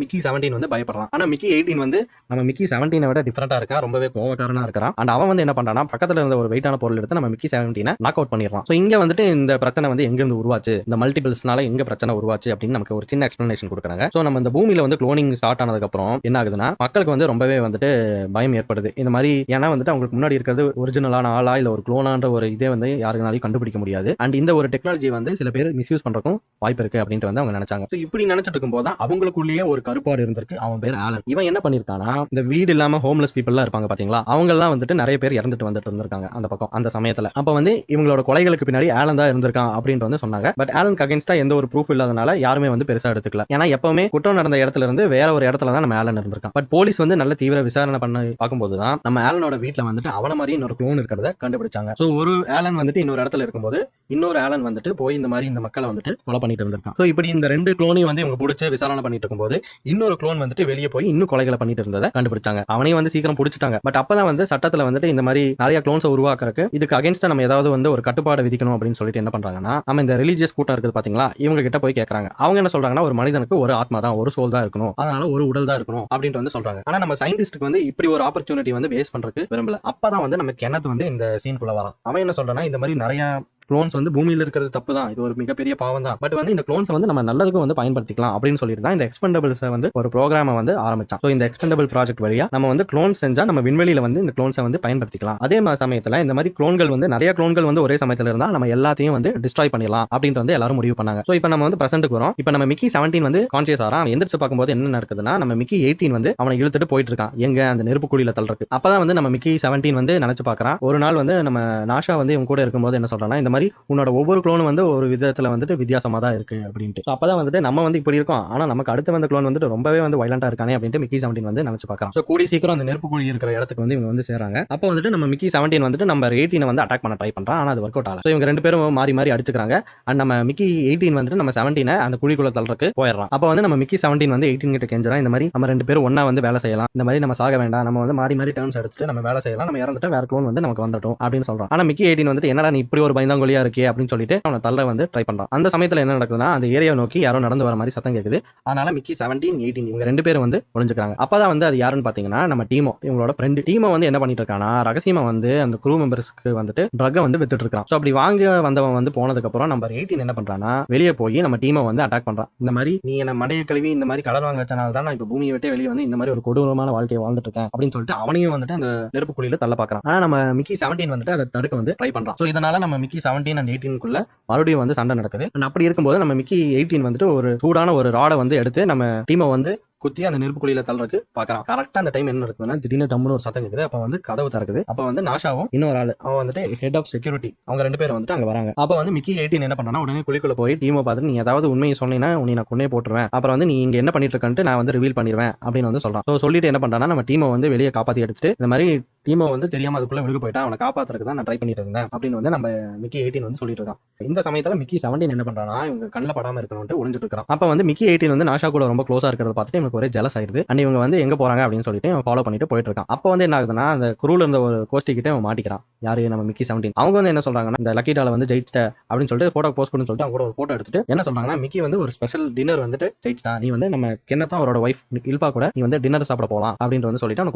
A: மிக்கி 17 வந்து பயப்படுறான். ஆனா மிக்கி 18 வந்து நம்ம மிக்கி 17 விட டிஃபரெண்டா இருக்கா, ரொம்பவே கோவக்காரனா இருக்கிறான். அண்ட் அவன் வந்து என்ன பண்றான்னா பக்கத்துல இருந்த ஒரு வெயிட்டான பொருள் எடுத்து நம்ம மிக்கி 17 நாக் அவுட் பண்ணிடுறான். ஸோ இங்க வந்துட்டு இந்த பிரச்சனை வந்து எங்க இருந்து உருவாச்சு, இந்த மல்டிபிள்ஸ்னால எங்க பிரச்சனை உருவாச்சு அப்படின்னு நமக்கு ஒரு சின்ன எக்ஸ்பிளனேஷன் கொடுக்குறாங்க. ஸோ நம்ம இந்த பூமியில வந்து க்ளோனிங் ஸ்டார்ட் ஆனதுக்கு அப்புறம் என்ன ஆகுதுன்னா மக்களுக்கு வந்து ரொம்பவே வந்துட்டு பயம் ஏற்படுது. இந்த மாதிரி ஏன்னா வந்துட்டு அவங்களுக்கு முன்னாடி இருக்கிறது ஒரிஜினலான ஆளா இல்ல ஒரு க்ளோனான்ற ஒரு இதே வந்து யாருக்குனாலையும் கண்டுபிடிக்க முடியாது. அண்ட் இந்த ஒரு டெக்னாலஜி வந்து சில பேர் மிஸ்யூஸ் பண்றதுக்கும் வாய்ப்பு இருக்கு அப்படின்ட்டு வந்து அவங்க நினைச்சாங்க. இப்படி நினைச்சிட்டு இருக்கும் போது அவங்களுக்குள்ளேயே ஒரு கருப்பாடு இருந்திருக்கு. அவன் பேர் ஆலன். இவன் என்ன பண்ணிருக்கானா, இந்த வீடு இல்லாம ஹோம்லெஸ் பீப்புள் இருப்பாங்க பாத்தீங்களா, அவங்க எல்லாம் வந்துட்டு நிறைய பேர் இறந்துட்டு வந்துட்டு இருந்திருக்காங்க அந்த பக்கம் அந்த சமயத்துல. அப்ப வந்து இவங்களோட கொலைகளுக்கு பின்னாடி ஆலன் தான் இருந்திருக்கான் அப்படின்ட்டு வந்து சொன்னாங்க. பட் ஆலனுக்கு அகைன்ஸ்டா எந்த ஒரு ப்ரூஃப் இல்லாதனால யாருமே வந்து பெருசா எடுத்துக்கல. ஏன்னா எப்பவுமே குற்றம் நடந்த இடத்துல இருந்து வேற ஒரு இடத்துல தான் நம்ம ஆலன் இருந்திருக்கான். பட் போலீஸ் வந்து நல்ல தீவிர விசாரணை பண்ணி பார்க்கும்போது தான் நம்ம ஆலனோட வீட்டுல வந்துட்டு அவன மாதிரி இன்னொரு க்ளோன் இருக்கிறத கண்டுபிடிச்சாங்க. சோ ஒரு ஆலன் வந்துட்டு இன்னொரு இடத்துல இருக்கும்போது இன்னொரு ஆலன் வந்துட்டு போய் இந்த மாதிரி இந்த மக்களை வந்துட்டு கொலை பண்ணிட்டு இருந்திருக்கான். சோ இப்படி இந்த ரெண்டு க்ளோனையும் வந்து இவங்க பிடிச்சி விசாரணை பண்ணிட்டு இருக்கும்போது இன்னொரு க்ளோன் வந்துட்டு வெளியே போய் இன்னும் கொலைகளை பண்ணிட்டு இருந்ததை கண்டுபிடிச்சாங்க. அவனையும் வந்து சீக்கிரம் பிடிச்சிட்டாங்க. பட் அப்பதான் வந்து சட்டத்துல வந்துட்டு இந்த மாதிரி நிறைய க்ளோன்ஸை உருவாக்குறதுக்கு இதுக்கு அகைன்ஸ்டா நம்ம ஏதாவது வந்து ஒரு கட்டுப்பாடு விதிக்கணும் அப்படின்னு சொல்லிட்டு என்ன பண்றாங்கன்னா, நம்ம இந்த ரிலீஜியஸ் கூட்டம் இருக்குது பாத்தீங்களா, இவங்க கிட்ட போய் கேட்கறாங்க. அவங்க என்ன சொல்றாங்கன்னா, ஒரு மனிதனுக்கு ஒரு ஆத்மா தான், ஒரு சோல் தான் இருக்கணும், அதனால ஒரு உடல் தான் இருக்கணும் அப்படின்ட்டு வந்து சொல்றாங்க. ஆனா நம்ம சயின்டிஸ்டுக்கு வந்து இப்படி ஒரு ஆப்பர்ச்சுனிட்டி வந்து வேஸ்ட் பண்றதுக்கு விரும்பல. அப்பதான் வந்து நம்ம கென்னத் வந்து இந்த சீனுக்குள்ள வரான். அவன் என்ன சொல்றான்னா, இந்த மாதிரி நிறைய க்ளோன்ஸ் வந்து பூமியில இருக்கிறது தப்பு தான், இது ஒரு மிகப்பெரிய பாவம் தான், பட் வந்து இந்த க்ளோன்ஸ் வந்து நம்ம நல்லதுக்கு வந்து பயன்படுத்திக்கலாம் அப்படின்னு சொல்லிட்டு தான் இந்த எக்ஸ்பெண்டபிள்ஸ் வந்து ஒரு ப்ரோக்ராமை வந்து ஆரம்பிச்சான். ஸோ இந்த எக்ஸ்பெண்டபிள் ப்ராஜெக்ட் வழியா நம்ம வந்து க்ளோன்ஸ் செஞ்சா நம்ம விண்வெளியில வந்து இந்த க்ளோன்ஸை வந்து பயன்படுத்திக்கலாம். அதே சமயத்துல இந்த மாதிரி க்ளோன்கள் வந்து நிறைய க்ளோன்கள் வந்து ஒரே சமயத்துல இருந்தா நம்ம எல்லாத்தையும் வந்து டிஸ்ட்ராய் பண்ணிடலாம் அப்படின்ட்டு வந்து எல்லாரும் முடிவு பண்ணாங்க. ஸோ இப்போ நம்ம வந்து பிரசன்ட்டுக்கு வரோம். இப்போ நம்ம மிக்கி 17 வந்து கான்சியஸ் ஆறான். அவன் எந்திரிச்சு பார்க்கும்போது என்ன நடக்குதுன்னா, நம்ம மிக்கி 18 வந்து அவனை இழுத்துட்டு போயிட்டு இருக்கான் எங்க அந்த நெருப்பு குழியில தள்ளுறதுக்கு. அப்பதான் வந்து நம்ம மிக்கி 17 வந்து நினைச்சு பார்க்கறான். ஒரு நாள் வந்து நம்ம நாஷா வந்து இவங்க கூட இருக்கும்போது என்ன சொல்றான்னா, இந்த மாதிரி உன்னோட ஒவ்வொரு க்ளோன் வந்து ஒரு விதத்துல வந்துட்டு வித்தியாசமா தான் இருக்கு அப்படின்ட்டு. அப்பதான் வந்துட்டு நம்ம வந்து இப்படி இருக்கோம், ஆனா நமக்கு அடுத்து வந்த க்ளோன் வந்துட்டு ரொம்பவே வந்து வயலண்டா இருக்கானே அப்படின்ட்டு மிக்கி 17 வந்து நினைச்சு பார்க்கறான். சோ கூடி சீக்கிரம் அந்த நெருப்பு குழி இருக்கிற இடத்துக்கு வந்து இவங்க வந்து சேராங்க. அப்போ வந்துட்டு நம்ம மிக்கி 17 வந்துட்டு நம்ம 18 வந்து அட்டாக் பண்ண ட்ரை பண்றான். ஆனா அது ஒர்க் அவுட் ஆகல. சோ இவங்க ரெண்டு பேரும் மாறி மாறி அடிச்சுக்கிறாங்க. அண்ட் நம்ம மிக்கி 18 வந்துட்டு நம்ம 17 அந்த குழிக்குள்ள தள்ளுறதுக்கு போயிடுறான். அப்போ வந்து நம்ம மிக்கி 17 வந்து 18 கிட்ட கெஞ்சறான். இந்த மாதிரி நம்ம ரெண்டு பேரும் ஒண்ணா வந்து வேலை செய்யலாம், இந்த மாதிரி நம்ம சாக வேண்டாம், நம்ம வந்து மாறி மாறி டர்ன்ஸ் எடுத்துட்டு நம்ம வேலை செய்யலாம், நம்ம இறந்துட்டு வேற க்ளோன் வந்து நமக்கு வந்துட்டோம் அப்படின்னு சொல்றான். ஆனா மிக்கி 18 வந்துட்டு என்னடா நீ இப்படி ஒரு பயந்தாங்கொலியா இருக்கே அப்படின்னு சொல்லிட்டு அவனை தள்ள வந்து ட்ரை பண்றான். அந்த சமயத்துல என்ன நடக்குதுன்னா, அந்த ஏரியாவை நோக்கி யாரோ நடந்து வர மாதிரி சத்தம் கேக்குது. அதனால மிக்கி 17 18 இவங்க ரெண்டு பேரும் வந்து ஒளிஞ்சுக்கிறாங்க. அப்பதான் வந்து அது யாருன்னு பாத்தீங்கன்னா நம்ம டீமோ, இவங்களோட ஃப்ரெண்ட். டீமோ வந்து என்ன பண்ணிட்டு இருக்கானா, ரகசியமா வந்து அந்த க்ரூ மெம்பர்ஸ்க்கு வந்துட்டு ட்ரக்கை வந்து வித்துட்டு இருக்கான். சோ அப்படி வாங்க வந்தவன் வந்து போனதுக்கு அப்புறம் நம்பர் 18 என்ன பண்றானா, வெளியே போய் நம்ம டீமை வந்து அட்டாக் பண்றான். இந்த மாதிரி நீ என்ன மடைய கழுவி இந்த மாதிரி கடன் வாங்க வச்சனால தான் நான் இப்ப பூமியை விட்டு வெளியே வந்து இந்த மாதிரி ஒரு கொடூரமான வாழ்க்கையை வாழ்ந்துட்டு இருக்கேன் அப்படின்னு சொல்லிட்டு அவனையும் வந்துட்டு அந்த நெருப்பு குழியில தள்ள பாக்குறான். ஆனா நம்ம மிக்கி 17 வந்துட்டு அதை தடுக்க வந்து ட்ரை பண்றான். சோ இதனால நம்ம மிக்கி 17 அண்ட் 18 மறுபடியும் வந்து சண்டை நடக்குது. அப்படி இருக்கும்போது நம்ம மிக்கி 18 வந்துட்டு ஒரு சூடான ஒரு ராடை வந்து எடுத்து நம்ம டீமை வந்து குத்தி அந்த நெருப்பு குழியில தள்ளுறதுக்கு பாக்குறான். கரெக்டா அந்த டைம் என்ன இருக்குதுன்னா, திடீர்னு டம்னு ஒரு சத்தம் இருக்குது. அப்ப வந்து கதவு திறக்குது. அப்ப வந்து நாஷாவும் இன்னொரு ஆளு அவன் வந்துட்டு ஹெட் ஆஃப் செக்யூரிட்டி, அவங்க ரெண்டு பேரும் வந்துட்டு அங்க வராங்க. அப்ப வந்து மிக்கி 18 என்ன பண்றானா, உடனே குழிக்குள்ள போய் டீமை பார்த்துட்டு நீ ஏதாவது உண்மையை சொன்னீங்கன்னா உன்னை நான் கொன்னே போட்டுருவேன், அப்புறம் வந்து நீ இங்க என்ன பண்ணிட்டு இருக்கன்ட்டு நான் வந்து ரிவீல் பண்ணிடுவேன் அப்படின்னு வந்து சொல்றான். ஸோ சொல்லிட்டு என்ன பண்றானா, நம்ம டீமை வந்து வெளியே காப்பாத்தி எடுத்துட்டு இந்த மாதிரி டீமை வந்து தெரியாம அதுக்குள்ள விழுக போயிட்டான், அவனை காப்பாத்துறதுக்கு தான் நான் ட்ரை பண்ணிட்டு இருந்தேன் அப்படின்னு வந்து நம்ம மிக்கி 18 வந்து சொல்லிட்டு இருக்கான். இந்த சமயத்துல மிக்கி 17 என்ன பண்றானா, இவங்க கண்ணில் படாம இருக்கணும்னு ஒளிஞ்சிட்டு இருக்கான். அப்ப வந்து மிக்கி 18 வந்து நாஷா கூட ரொம்ப க்ளோஸா இருக்கிறத பார்த்துட்டு இவனுக்கு ஒரே ஜெலஸ் ஆயிடுது. அண்ட் இவங்க வந்து எங்க போறாங்க அப்படின்னு சொல்லிட்டு ஃபாலோ பண்ணிட்டு போயிட்டு இருக்கான். அப்போ வந்து என்ன ஆகுதுன்னா, அந்த குரூல இருந்த ஒரு கோஷ்டி கிட்ட அவன் மாட்டிக்கிறான். யாரு, நம்ம மிக்கி 17. அவங்க வந்து என்ன சொல்றாங்கன்னா, இந்த லக்கி டால வந்து ஜெயிச்சிட்ட அப்படின்னு சொல்லிட்டு போட்டோ போஸ்ட் பண்ணு சொல்லிட்டு அவங்க கூட ஒரு போட்டோ எடுத்துட்டு என்ன சொல்றாங்கன்னா, மிக்கி வந்து ஒரு ஸ்பெஷல் டின்னர் வந்துட்டு ஜெயிச்சிட்டா, நீ வந்து நம்ம கென்னத்தும் அவரோட ஒய்ஃப் இல்பா கூட நீ வந்து டின்னர் சாப்பிட போலாம் அப்படின்னு வந்து சொல்லிட்டு அவனை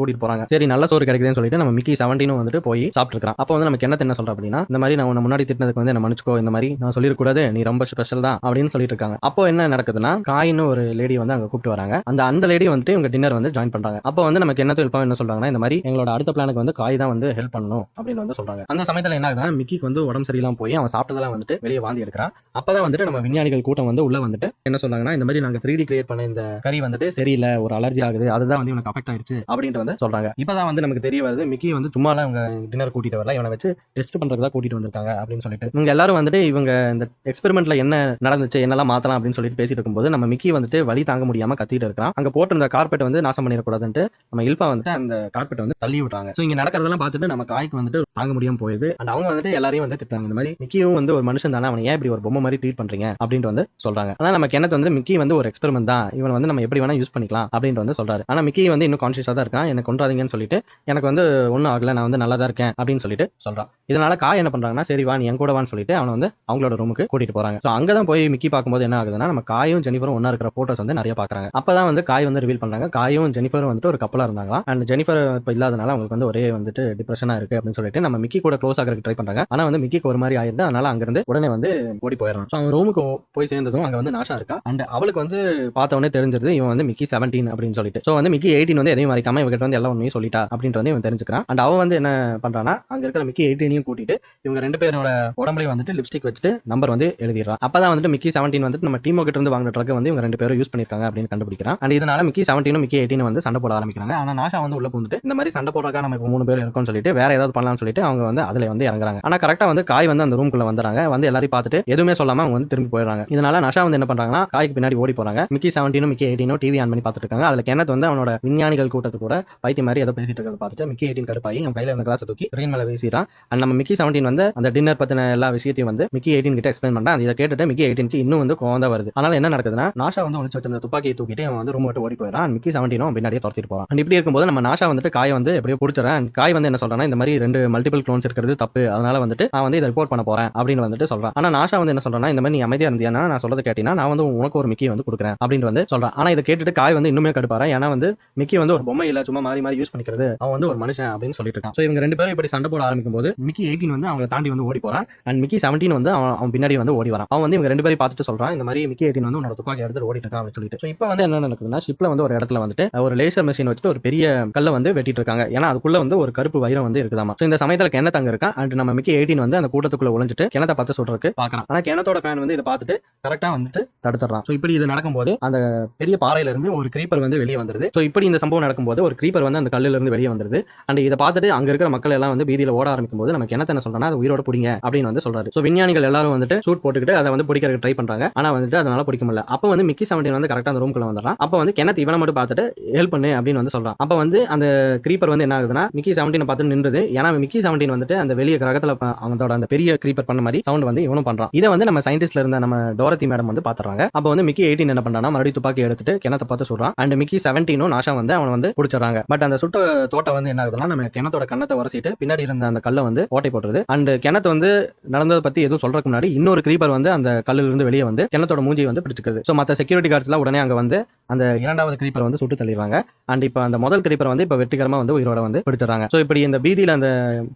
A: கூட்டிட்டு போறாங்க. சரி நல்ல சோறு கிடைக்குதுன்னு சொல்லிட்டு நம்ம மிக்கி 17 வந்துட்டு போய் சாப்பிட்டு இருக்கான். அப்போ வந்து நம்ம கென்னத் என்ன சொல்ற அப்படின்னா, இந்த மாதிரி நான் உன்னை முன்னாடி திட்டினதுக்கு வந்து என்ன மன்னிச்சுக்கோ, இந்த மாதிரி நான் சொல்லிடக்கூடாது, நீ ரொம்ப ஸ்பெஷல் தான் அப்படின்னு சொல்லிட்டு இருக்காங்க. அப்போ என்ன நடக்குதுன்னா, காயின்னு ஒரு லேடி வந்து அங்க கூப்பிட்டு வராங்க. அந்த லேடி வந்துட்டு இவங்க டின்னர் வந்து ஜாயின் பண்றாங்க. அப்போ வந்து நமக்கு என்ன ஹெல்ப் என்ன சொல்றாங்கன்னா, இந்த மாதிரி எங்களோட அடுத்த பிளானுக்கு வந்து காய் தான் வந்து ஹெல்ப் பண்ணணும் அப்படின்னு வந்து சொல்றாங்க. அந்த சமயத்துல என்ன ஆகுதுன்னா, மிக்கிக்கு வந்து உடம்பு சரியில்லாம போய் அவன் சாப்பிட்டதெல்லாம் வந்துட்டு வெளியே வாந்தி எடுக்கிறான். அப்பதான் வந்துட்டு நம்ம விஞ்ஞானிகள் கூட்டம் வந்து உள்ள வந்துட்டு என்ன சொல்றாங்கன்னா, இந்த மாதிரி நாங்க 3D கிரியேட் பண்ண இந்த கறி வந்துட்டு சரியில்லை, ஒரு அலர்ஜி ஆகுது, அதுதான் வந்து இவனுக்கு அஃபெக்ட் ஆயிடுச்சு அப்படின்ட்டு வந்து சொல்றாங்க. இப்பதான் வந்து நமக்கு தெரிய வருது, மிக்கி வந்து சும்மாலாம் இவங்க டின்னர் கூட்டிட்டு வரல, இவனை வச்சு டெஸ்ட் பண்றதுக்கு தான் கூட்டிட்டு வந்திருக்காங்க அப்படின்னு சொல்லிட்டு இவங்க எல்லாரும் வந்துட்டு இவங்க இந்த எக்ஸ்பெரிமெண்ட்ல என்ன நடந்துச்சு, என்னெல்லாம் மாத்தலாம் அப்படின்னு சொல்லிட்டு பேசிட்டு இருக்கும்போது நம்ம மிக்கி வந்துட்டு வலி தாங்க முடியாம கத்திட்டு இருக்கான். அங்க போட்டு இந்த கார்பெட் வந்து நாசம் பண்ணிடக்கூடாதுன்ட்டு நம்ம இல்பா வந்துட்டு அந்த கார்பெட் வந்து தள்ளி விட்டாங்க. ஸோ இங்க நடக்கிறதெல்லாம் பார்த்துட்டு நம்ம காய்க்கு வந்துட்டு தாங்க முடியாம போயிடுது. அண்ட் அவங்க வந்துட்டு எல்லாரையும் வந்து திட்டாங்க, இந்த மாதிரி மிக்கியும் வந்து ஒரு மனுஷன் தானே, அவனை ஏன் இப்படி ஒரு பொம்மை மாதிரி ட்ரீட் பண்றீங்க அப்படின்ட்டு வந்து சொல்றாங்க. ஆனா நம்ம கென்னத் வந்து மிக்கி வந்து ஒரு எக்ஸ்பெரிமெண்ட் தான், இவன் வந்து நம்ம எப்படி வேணா யூஸ் பண்ணிக்கலாம் அப்படின்ட்டு வந்து சொல்றாரு. ஆனா மிக்கி வந்து இன்னும் கான்சியஸா தான் இருக்கான். எனக்கு கொன்றாதீங்கன்னு சொல்லிட்டு எனக்கு வந்து ஒன்றும் ஆகல, நான் வந்து நல்லா தான் இருக்கேன் அப்படின்னு சொல்லிட்டு சொல்றான். இதனால காய் என்ன பண்றாங்கன்னா, சரி வா நீ என் கூட வான்னு சொல்லிட்டு அவனை வந்து அவங்களோட ரூமுக்கு கூட்டிட்டு போறாங்க. ஸோ அங்கதான் போய் மிக்கி பார்க்கும்போது என்ன ஆகுதுன்னா, நம்ம காயும் ஜெனிஃபரும் ஒன்னா இருக்கிற போட்டோஸ் வந்து நிறைய பாக்குறாங்க. அப்பதான் வந்து காய் வந்து ரிவீல் பண்றாங்க, காயும் ஜெனிஃபரும் வந்துட்டு ஒரு கப்பலா இருந்தாங்க. அண்ட் ஜெனிஃபர் இப்ப இல்லாதனால அவங்களுக்கு வந்து ஒரே வந்துட்டு டிப்ரெஷனா இருக்கு அப்படின்னு சொல்லிட்டு நம்ம மிக்கி கூட க்ளோஸ் ஆகிறதுக்கு ட்ரை பண்றாங்க. ஆனா வந்து மிக்கிக்கு ஒரு மாதிரி ஆயிருது. அதனால அங்கிருந்து உடனே வந்து ஓடி போயிடறான். ஸோ அவன் ரூமுக்கு போய் சேர்ந்ததும் அங்க வந்து நாஷா இருக்கா. அண்ட் அவளுக்கு வந்து பார்த்த உடனே தெரிஞ்சிருது இவன் வந்து மிக்கி 17 அப்படின்னு சொல்லிட்டு. ஸோ வந்து மிக்கி 18 வந்து எதையும் மறைக்காம இவங்கிட்ட வந்து எல்லா உண்மையும் சொல்லிட்டா அப்படின்ட்டு வந்து இவன் தெரிஞ்சுக்கிறான். அண்ட் அவன் வந்து என்ன பண்றான்னா, அங்க இருக்கிற மிக்கி 18 கூட்டிட்டு இவங்க ரெண்டு பேரோட உடம்புல வந்துட்டு லிப்ஸ்டிக் வச்சுட்டு நம்பர் வந்து எழுதிடுறான். அப்பதான் வந்துட்டு மிக்கி 17 வந்துட்டு நம்ம டீமோ கிட்ட இருந்து வாங்கின ட்ரக் வந்து இவங்க ரெண்டு பேரும் யூஸ் பண்ணிருக்காங்க அப்படின்னு கண்டுபிடிக்கிறான். அண்ட் இதனால மிக்கி 17 மிக்கி 18 வந்து சண்டை போட ஆரம்பிக்கிறாங்க. ஆனா நாஷா வந்து உள்ள பூந்துட்டு இந்த மாதிரி சண்டை போடுறதுக்காக நமக்கு 3 பேர் இருக்கும்னு சொல்லிட்டு வேற ஏதாவது பண்ணலாம்னு சொல்லிட்டு அவங்க வந்து அதுல வந்து இறங்குறாங்க. ஆனா கரெக்டா வந்து காய் வந்து அந்த ரூம்குள்ள வந்துறாங்க. வந்து எல்லாரையும் பார்த்துட்டு எதுவுமே சொல்லாம அவங்க வந்து திரும்பி போயிடுறாங்க. இதனால நாஷா வந்து என்ன பண்றாங்கன்னா, காய்க்கு பின்னாடி ஓடி போறாங்க. மிக்கி 17 மிக்கி 18 டிவி ஆன் பண்ணி பார்த்துட்டு இருக்காங்க. அதுல கென்னத் வந்து அவனோட விஞ்ஞானிகள் கூட்டத்து கூட பைத்திய மாதிரி ஏதோ பேசிட்டு இருக்கிறத பார்த்துட்டு மிக்கி 18 கடுப்பாகி அவன் கையில இருந்த கிளாஸ் தூக்கி ஸ்கிரீன் மேல வீசிறான். அண்ட் நம்ம மிக்கி 17 வந்து அந்த டின்னர் பத்தின எல்லா விஷயத்தையும் வந்து மிக்கி 18 கிட்ட எக்ஸ்பிளைன் பண்றான். இதை கேட்டுட்டு மிக்கி 18 இன்னும் வந்து கோவம் வருது. அதனால என்ன நடக்குதுன்னா, நாஷா வந்து ஒளிச்சு வச்சிருந்த துப்பாக்கியை தூக்கிட்டு அவன் வந்து ரூம் விட்டு ஓடி போயிடறான். மிக்கி 17 பின்னாடியே துரத்திட்டு போறான். அண்ட் இப்படி இருக்கும்போது நம்ம நாஷா வந்துட்டு காய் வந்து எப்படியோ பிடிச்சிடறான். காய் வந்து என்ன சொல்றான்னா, இந்த மாதிரி 2 மல்டிபிள் க்ளோன்ஸ் இருக்கிறது தப்பு, அதனால வந்துட்டு நான் வந்து இதை ரிப்போர்ட் பண்ண போறேன் அப்படின்னு வந்துட்டு சொல்றான். ஆனா நாஷா வந்து என்ன சொல்றான்னா, இந்த மாதிரி நீ அமைதியா இருந்தியானா நான் சொல்றது கேட்டீங்கன்னா நான் வந்து உனக்கு ஒரு மிக்கி வந்து கொடுக்குறேன் அப்படின்னு வந்து சொல்றான். ஆனா இதை கேட்டுட்டு காய் வந்து இன்னுமே கடுப்பாறான். ஏன்னா வந்து மிக்கி வந்து ஒரு பொம்மை இல்ல, சும்மா மாறி மாறி யூஸ் பண்ணிக்கிறது, அவன் வந்து ஒரு மனுஷன் அப்படின்னு சொல்லிட்டு இருக்கான். ஸோ இவங்க ரெண்டு பேரும் இப்படி சண்டை போட ஆரம்பிக்கும் போது மிக்கி 18 வந்து அவங்க தாண்டி வந்து ஓடி போறான். அண்ட் மிக்கி 17 வந்து அவன் பின்னாடி வந்து ஓடி வரான். அவன் வந்து இவங்க ரெண்டு பேரும் பார்த்துட்டு சொல்றான், இந்த மாதிரி மிக்கி 18 வந்து உன்னோட துப்பாக்கி எடுத்து ஓடிட்டு இருக்கான் அப்படின்னு சொல்லிட்டு. ஸோ இப்போ வந்து என்ன நடக்குதுன்னா, ஷிப்ல வந்து ஒரு இடத்துல வந்துட்டு ஒரு லேசர் மெஷின் வச்சுட்டு ஒரு பெரிய கல்லை வந்து வெட்டிட்டு இருக்காங்க. ஏன்னா அதுக்குள்ள வந்து ஒரு கருப்பு வைரம் வந்து இருக்குதாமா. ஸோ இந்த சமயத்துல கென்னத் அங்க இருக்கான். அண்ட் நம்ம மிக்கி 18 வந்து அந்த கூட்டத்துக்குள்ள ஒளிஞ்சிட்டு கென்னத்தை பார்த்து சொல்றதுக்கு பாக்குறான். ஆனா கென்னத்தோட ஃபேன் வந்து இதை பார்த்துட்டு கரெக்டா வந்துட்டு தடுத்துறான். ஸோ இப்படி இது நடக்கும்போது அந்த பெரிய பாறையில இருந்து ஒரு கிரீப்பர் வந்து வெளியே வந்துருது. ஸோ இப்படி இந்த சம்பவம் நடக்கும்போது ஒரு கிரீப்பர் வந்து அந்த கல்லுல இருந்து வெளியே வந்துருது. அண்ட் இதை பார்த்துட்டு அங்க இருக்கிற மக்கள் எல்லாம் வந்து வீதியில ஓட ஆரம்பிக்கும் போது நம்ம கென்னத் என்ன சொல்றான்னா, அது உயிரோட பிடிங்க அப்படின்னு வந்து சொல்றாரு. ஸோ விஞ்ஞானிகள் எல்லாரும் வந்துட்டு ஷூட் போட்டுக்கிட்டு அதை வந்து பிடிக்கிறதுக்கு ட்ரை பண்றாங்க. ஆனா வந்துட்டு அதனால பிடிக்க முடியல. அப்போ வந்து மிக்கி 17 வந்து கரெக்டா அந்த ரூம்குள்ள வந்துடுறான். அப்போ வந்து கென்னத் இவனை மட்டும் பார்த்துட்டு ஹெல்ப் பண்ணு அப்படின்னு வந்து சொல்றான். அப்போ வந்து அந்த கிரீப்பர் வந்து என்ன ஆகுதுன்னா, மிக்கி 17 பார்த்து நின்றுது. ஏன்னா மிக்கி 17 வந்துட்டு அந்த வெளிய கிரகத்துல அவனோட அந்த பெரிய கிரீப்பர் பண்ண மாதிரி சவுண்ட் வந்து இவனும் பண்றான். இதை வந்து நம்ம சயின்டிஸ்ட்ல இருந்த நம்ம டோரத்தி மேடம் வந்து பாத்துறாங்க. அப்போ வந்து மிக்கி 18 என்ன பண்றான்னா, மறுபடியும் துப்பாக்கி எடுத்துட்டு கென்னத்தை பார்த்து சொல்றான். அண்ட் மிக்கி 17 நாஷா வந்து அவன் வந்து பிடிச்சிடறாங்க. பட் அந்த சுட்ட தோட்டம் வந்து என்ன ஆகுதுன்னா, நம்ம கென்னத்தோட கண்ணத்தை உரசிட்டு பின்னாடி இருந்த அந்த கல்லை வந்து ஓட்டை போட்டுருது. அண்ட் கென்னத் வந்து நடந்ததை பத்தி எதுவும் சொல்றதுக்கு முன்னாடி இன்னொரு கிரீப்பர் வந்து அந்த கல்லுல இருந்து வெளியே வந்து கென்னத்தோட மூஞ்சி வந்து பிடிச்சிக்குது. ஸோ மற்ற செக்யூரிட்டி கார்ட்ஸ் எல்லாம் உடனே அங்க வந்து அந்த இரண்டாவது கிரீப்பர் வந்து சுட்டு தள்ளிடுறாங்க. அண்ட் இப்போ அந்த முதல் கிரீப்பர் வந்து இப்போ வெற்றிகரமா வந்து உயிரோட வந்து பிடிச்சிடறாங்க. ஸோ இப்படி இந்த பீதியில அந்த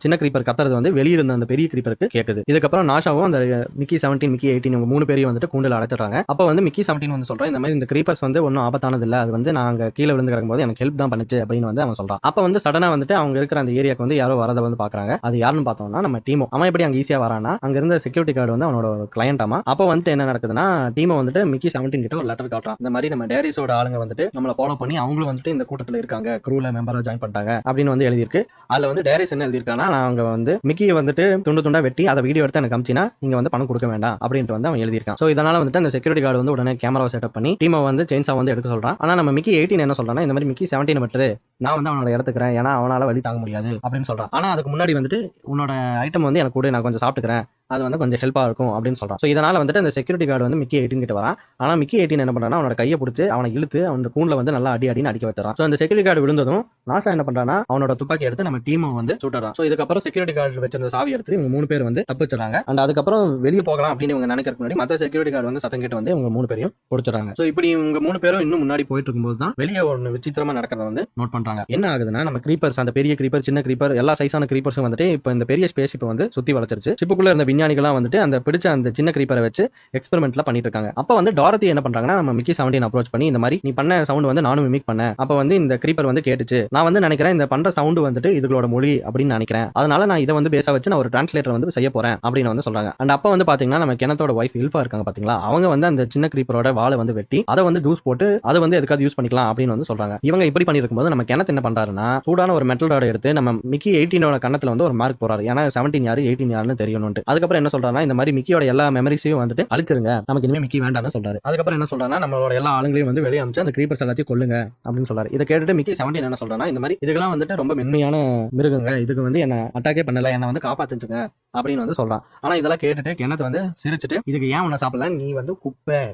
A: சின்ன கிரீப்பர் கத்துறது வந்து வெளியிருந்த அந்த பெரிய கிரீப்பருக்கு கேட்குது. இதுக்கப்புறம் நாஷாவும் அந்த மிக்கி 17 மிக்கி 18 இவங்க 3 பேரையும் வந்துட்டு கூண்டில் அடைச்சிடுறாங்க. அப்போ வந்து மிக்கி 17 வந்து சொல்றான், இந்த மாதிரி இந்த கிரீப்பர்ஸ் வந்து ஒன்றும் ஆபத்தானது இல்லை, அது வந்து நாங்க கீழே விழுந்து கிடக்கும்போது எனக்கு ஹெல்ப் தான் பண்ணுச்சு அப்படின்னு வந்து அவன் சொல்றான். அப்போ வந்து சடனா வந்துட்டு அவங்க இருக்கிற அந்த ஏரியாக்கு வந்து யாரோ வரதை வந்து பாக்குறாங்க. அது யாருன்னு பார்த்தோம்னா நம்ம டீமோ. அவன் எப்படி அங்க ஈஸியா வரானா, அங்க இருந்த செக்யூரிட்டி கார்டு வந்து அவனோட கிளையண்ட் ஆமா. அப்போ வந்துட்டு என்ன நடக்குதுன்னா, டீமோ வந்துட்டு மிக்கி 17 கிட்ட ஒரு லெட்டர் காட்டுறான். இந்த மாதிரி நம்ம டேரிஸோட ஆளுங்க வந்துட்டு நம்மள ஃபாலோ பண்ணி அவங்களும் வந்துட்டு இந்த கூட்டத்தில் இருக்காங்க, க்ரூல மெம்பரா ஜாயின் பண்ணிட்டாங்க அப்படின்னு வந்து எழுதியிருக்கு. அதுல வந்து டேரிஸ் என்ன எழுதியிருக்கானா, நான் அவங்க வந்து மிக்கியை வந்துட்டு துண்டு துண்டா வெட்டி அதை வீடியோ எடுத்து எனக்கு அமிச்சினா நீங்க வந்து பணம் கொடுக்க வேண்டாம் அப்படின்ட்டு வந்து அவன் எழுதியிருக்கான். ஸோ இதனால வந்துட்டு அந்த செக்யூரிட்டி கார்டு வந்து உடனே கேமரா செட்டப் பண்ணி டீமை வந்து செயின்ஸா வந்து எடுக்க சொல்றான். ஆனா நம்ம மிக்கி 18 என்ன சொல்றான்னா, இந்த மாதிரி மிக்கி 17 மட்டும் நான் வந்து அவனோட எடுத்துக்கிறேன், ஏன்னா அவனால வழி தாங்க முடியாது அப்படின்னு சொல்றான். ஆனா அதுக்கு முன்னாடி வந்துட்டு உன்னோட ஐட்டம் வந்து எனக்கு கூட நான் கொஞ்சம் சாப்பிட்டுக்கிறேன், அது வந்து கொஞ்சம் ஹெல்ப்பா இருக்கும் அப்படின்னு சொல்றான். ஸோ இதனால வந்துட்டு அந்த செக்யூரிட்டி கார்டு வந்து மிக்கி 18 கிட்ட வரான். ஆனா மிக்கி 18 என்ன பண்றான்னா, அவனோட கையை பிடிச்சி அவனை இழுத்து அந்த கூண்ல வந்து நல்லா அடின்னு அடிக்க வச்சான். ஸோ அந்த செக்யூரிட்டி கார்டு விழுந்ததும் நாசா என்ன பண்றான்னா, அவனோட துப்பாக்கி எடுத்து நம்ம டீமை வந்து சுட்டுறான். ஸோ இதுக்கப்புறம் செக்யூரிட்டி கார்டு வச்சிருந்த சாவி எடுத்து இவங்க 3 பேர் வந்து தப்பிச்சுறாங்க. அண்ட் அதுக்கப்புறம் வெளியே போகலாம் அப்படின்னு இவங்க நினைக்கிறதுக்கு முன்னாடி மற்ற செக்யூரிட்டி கார்டு வந்து சத்தம் கேட்டு வந்து இவங்க 3 பேரையும் பிடிச்சிடறாங்க. ஸோ இப்படி இவங்க 3 பேரும் இன்னும் முன்னாடி போயிட்டு இருக்கும்போது தான் வெளியே ஒன்று விசித்திரமா நடக்கிறத வந்து நோட் பண்றாங்க. என்ன ஆகுதுன்னா, நம்ம கிரீப்பர்ஸ், அந்த பெரிய கிரீப்பர், சின்ன கிரீப்பர், எல்லா சைஸான கிரீப்பர்ஸும் வந்துட்டு இப்போ இந்த பெரிய ஸ்பேஸ் இப்போ வந்து சுத்தி வளர்ச்சிருச்சு. சிப்புக்குள்ள இருந்த விஞ்ஞானிகள்லாம் வந்துட்டு அந்த பிடிச்ச அந்த சின்ன கிரீப்பரை வச்சு எக்ஸ்பெரிமெண்ட்லாம் பண்ணிட்டு இருக்காங்க. அப்ப வந்து டாரதி என்ன பண்றாங்கன்னா, நம்ம மிக்கி 17 அப்ரோச் பண்ணி இந்த மாதிரி நீ பண்ண சவுண்ட் வந்து நானும் மிமிக் பண்ணேன், அப்ப வந்து இந்த கிரீப்பர் வந்து கேட்டுச்சு, நான் வந்து நினைக்கிறேன் இந்த பண்ற சவுண்ட் வந்துட்டு இதுகளோட மொழி அப்படின்னு நினைக்கிறேன், அதனால நான் இதை வந்து பேச வச்சு நான் ஒரு டிரான்ஸ்லேட்டர் வந்து செய்ய போறேன் அப்படின்னு வந்து சொல்றாங்க. அண்ட் அப்ப வந்து பாத்தீங்கன்னா நம்ம கென்னத்தோட வைஃப் இல்ஃபா இருக்காங்க பாத்தீங்களா, அவங்க வந்து அந்த சின்ன கிரீப்பரோட வாழை வந்து வெட்டி அதை வந்து ஜூஸ் போட்டு அதை வந்து எதுக்காவது யூஸ் பண்ணிக்கலாம் அப்படின்னு வந்து சொல்றாங்க. இவங்க இப்படி பண்ணிருக்கும் போது நம்ம கென்னத் என்ன பண்றாருன்னா, சூடான ஒரு மெட்டல் ராட் எடுத்து நம்ம மிக்கி 18 கண்ணத்துல வந்து ஒரு மார்க் போறாரு, ஏன்னா 17 யாரு 18 யாருன்னு தெரியணும்னு. அதுக்கப்புறம் அதுக்கப்புறம் என்ன சொல்றாருன்னா இந்த மாதிரி மிக்கியோட எல்லா மெமரிஸையும் வந்துட்டு அழிச்சிருங்க, நமக்கு இனிமே மிக்கி வேண்டாம்னு சொல்றாரு. அதுக்கப்புறம் என்ன சொல்றாருன்னா நம்மளோட எல்லா ஆளுங்களையும் வந்து வெளியே அனுப்பிச்சு அந்த கிரீப்பர்ஸ் எல்லாத்தையும் கொல்லுங்க அப்படின்னு சொல்றாரு. இதை கேட்டுட்டு மிக்கி 17 என்ன சொல்றாருன்னா இந்த மாதிரி இதுக்கெல்லாம் வந்துட்டு ரொம்ப மென்மையான மிருகங்க, இதுக்கு வந்து என்ன அட்டாக்கே பண்ணல, என்ன வந்து காப்பாத்துச்சுங்க அப்படின்னு வந்து சொல்றான். ஆனா இதெல்லாம் கேட்டுட்டு கென்னத் வந்து சிரிச்சுட்டு இதுக்கு ஏன் உன்னை சாப்பிடல, நீ வந்து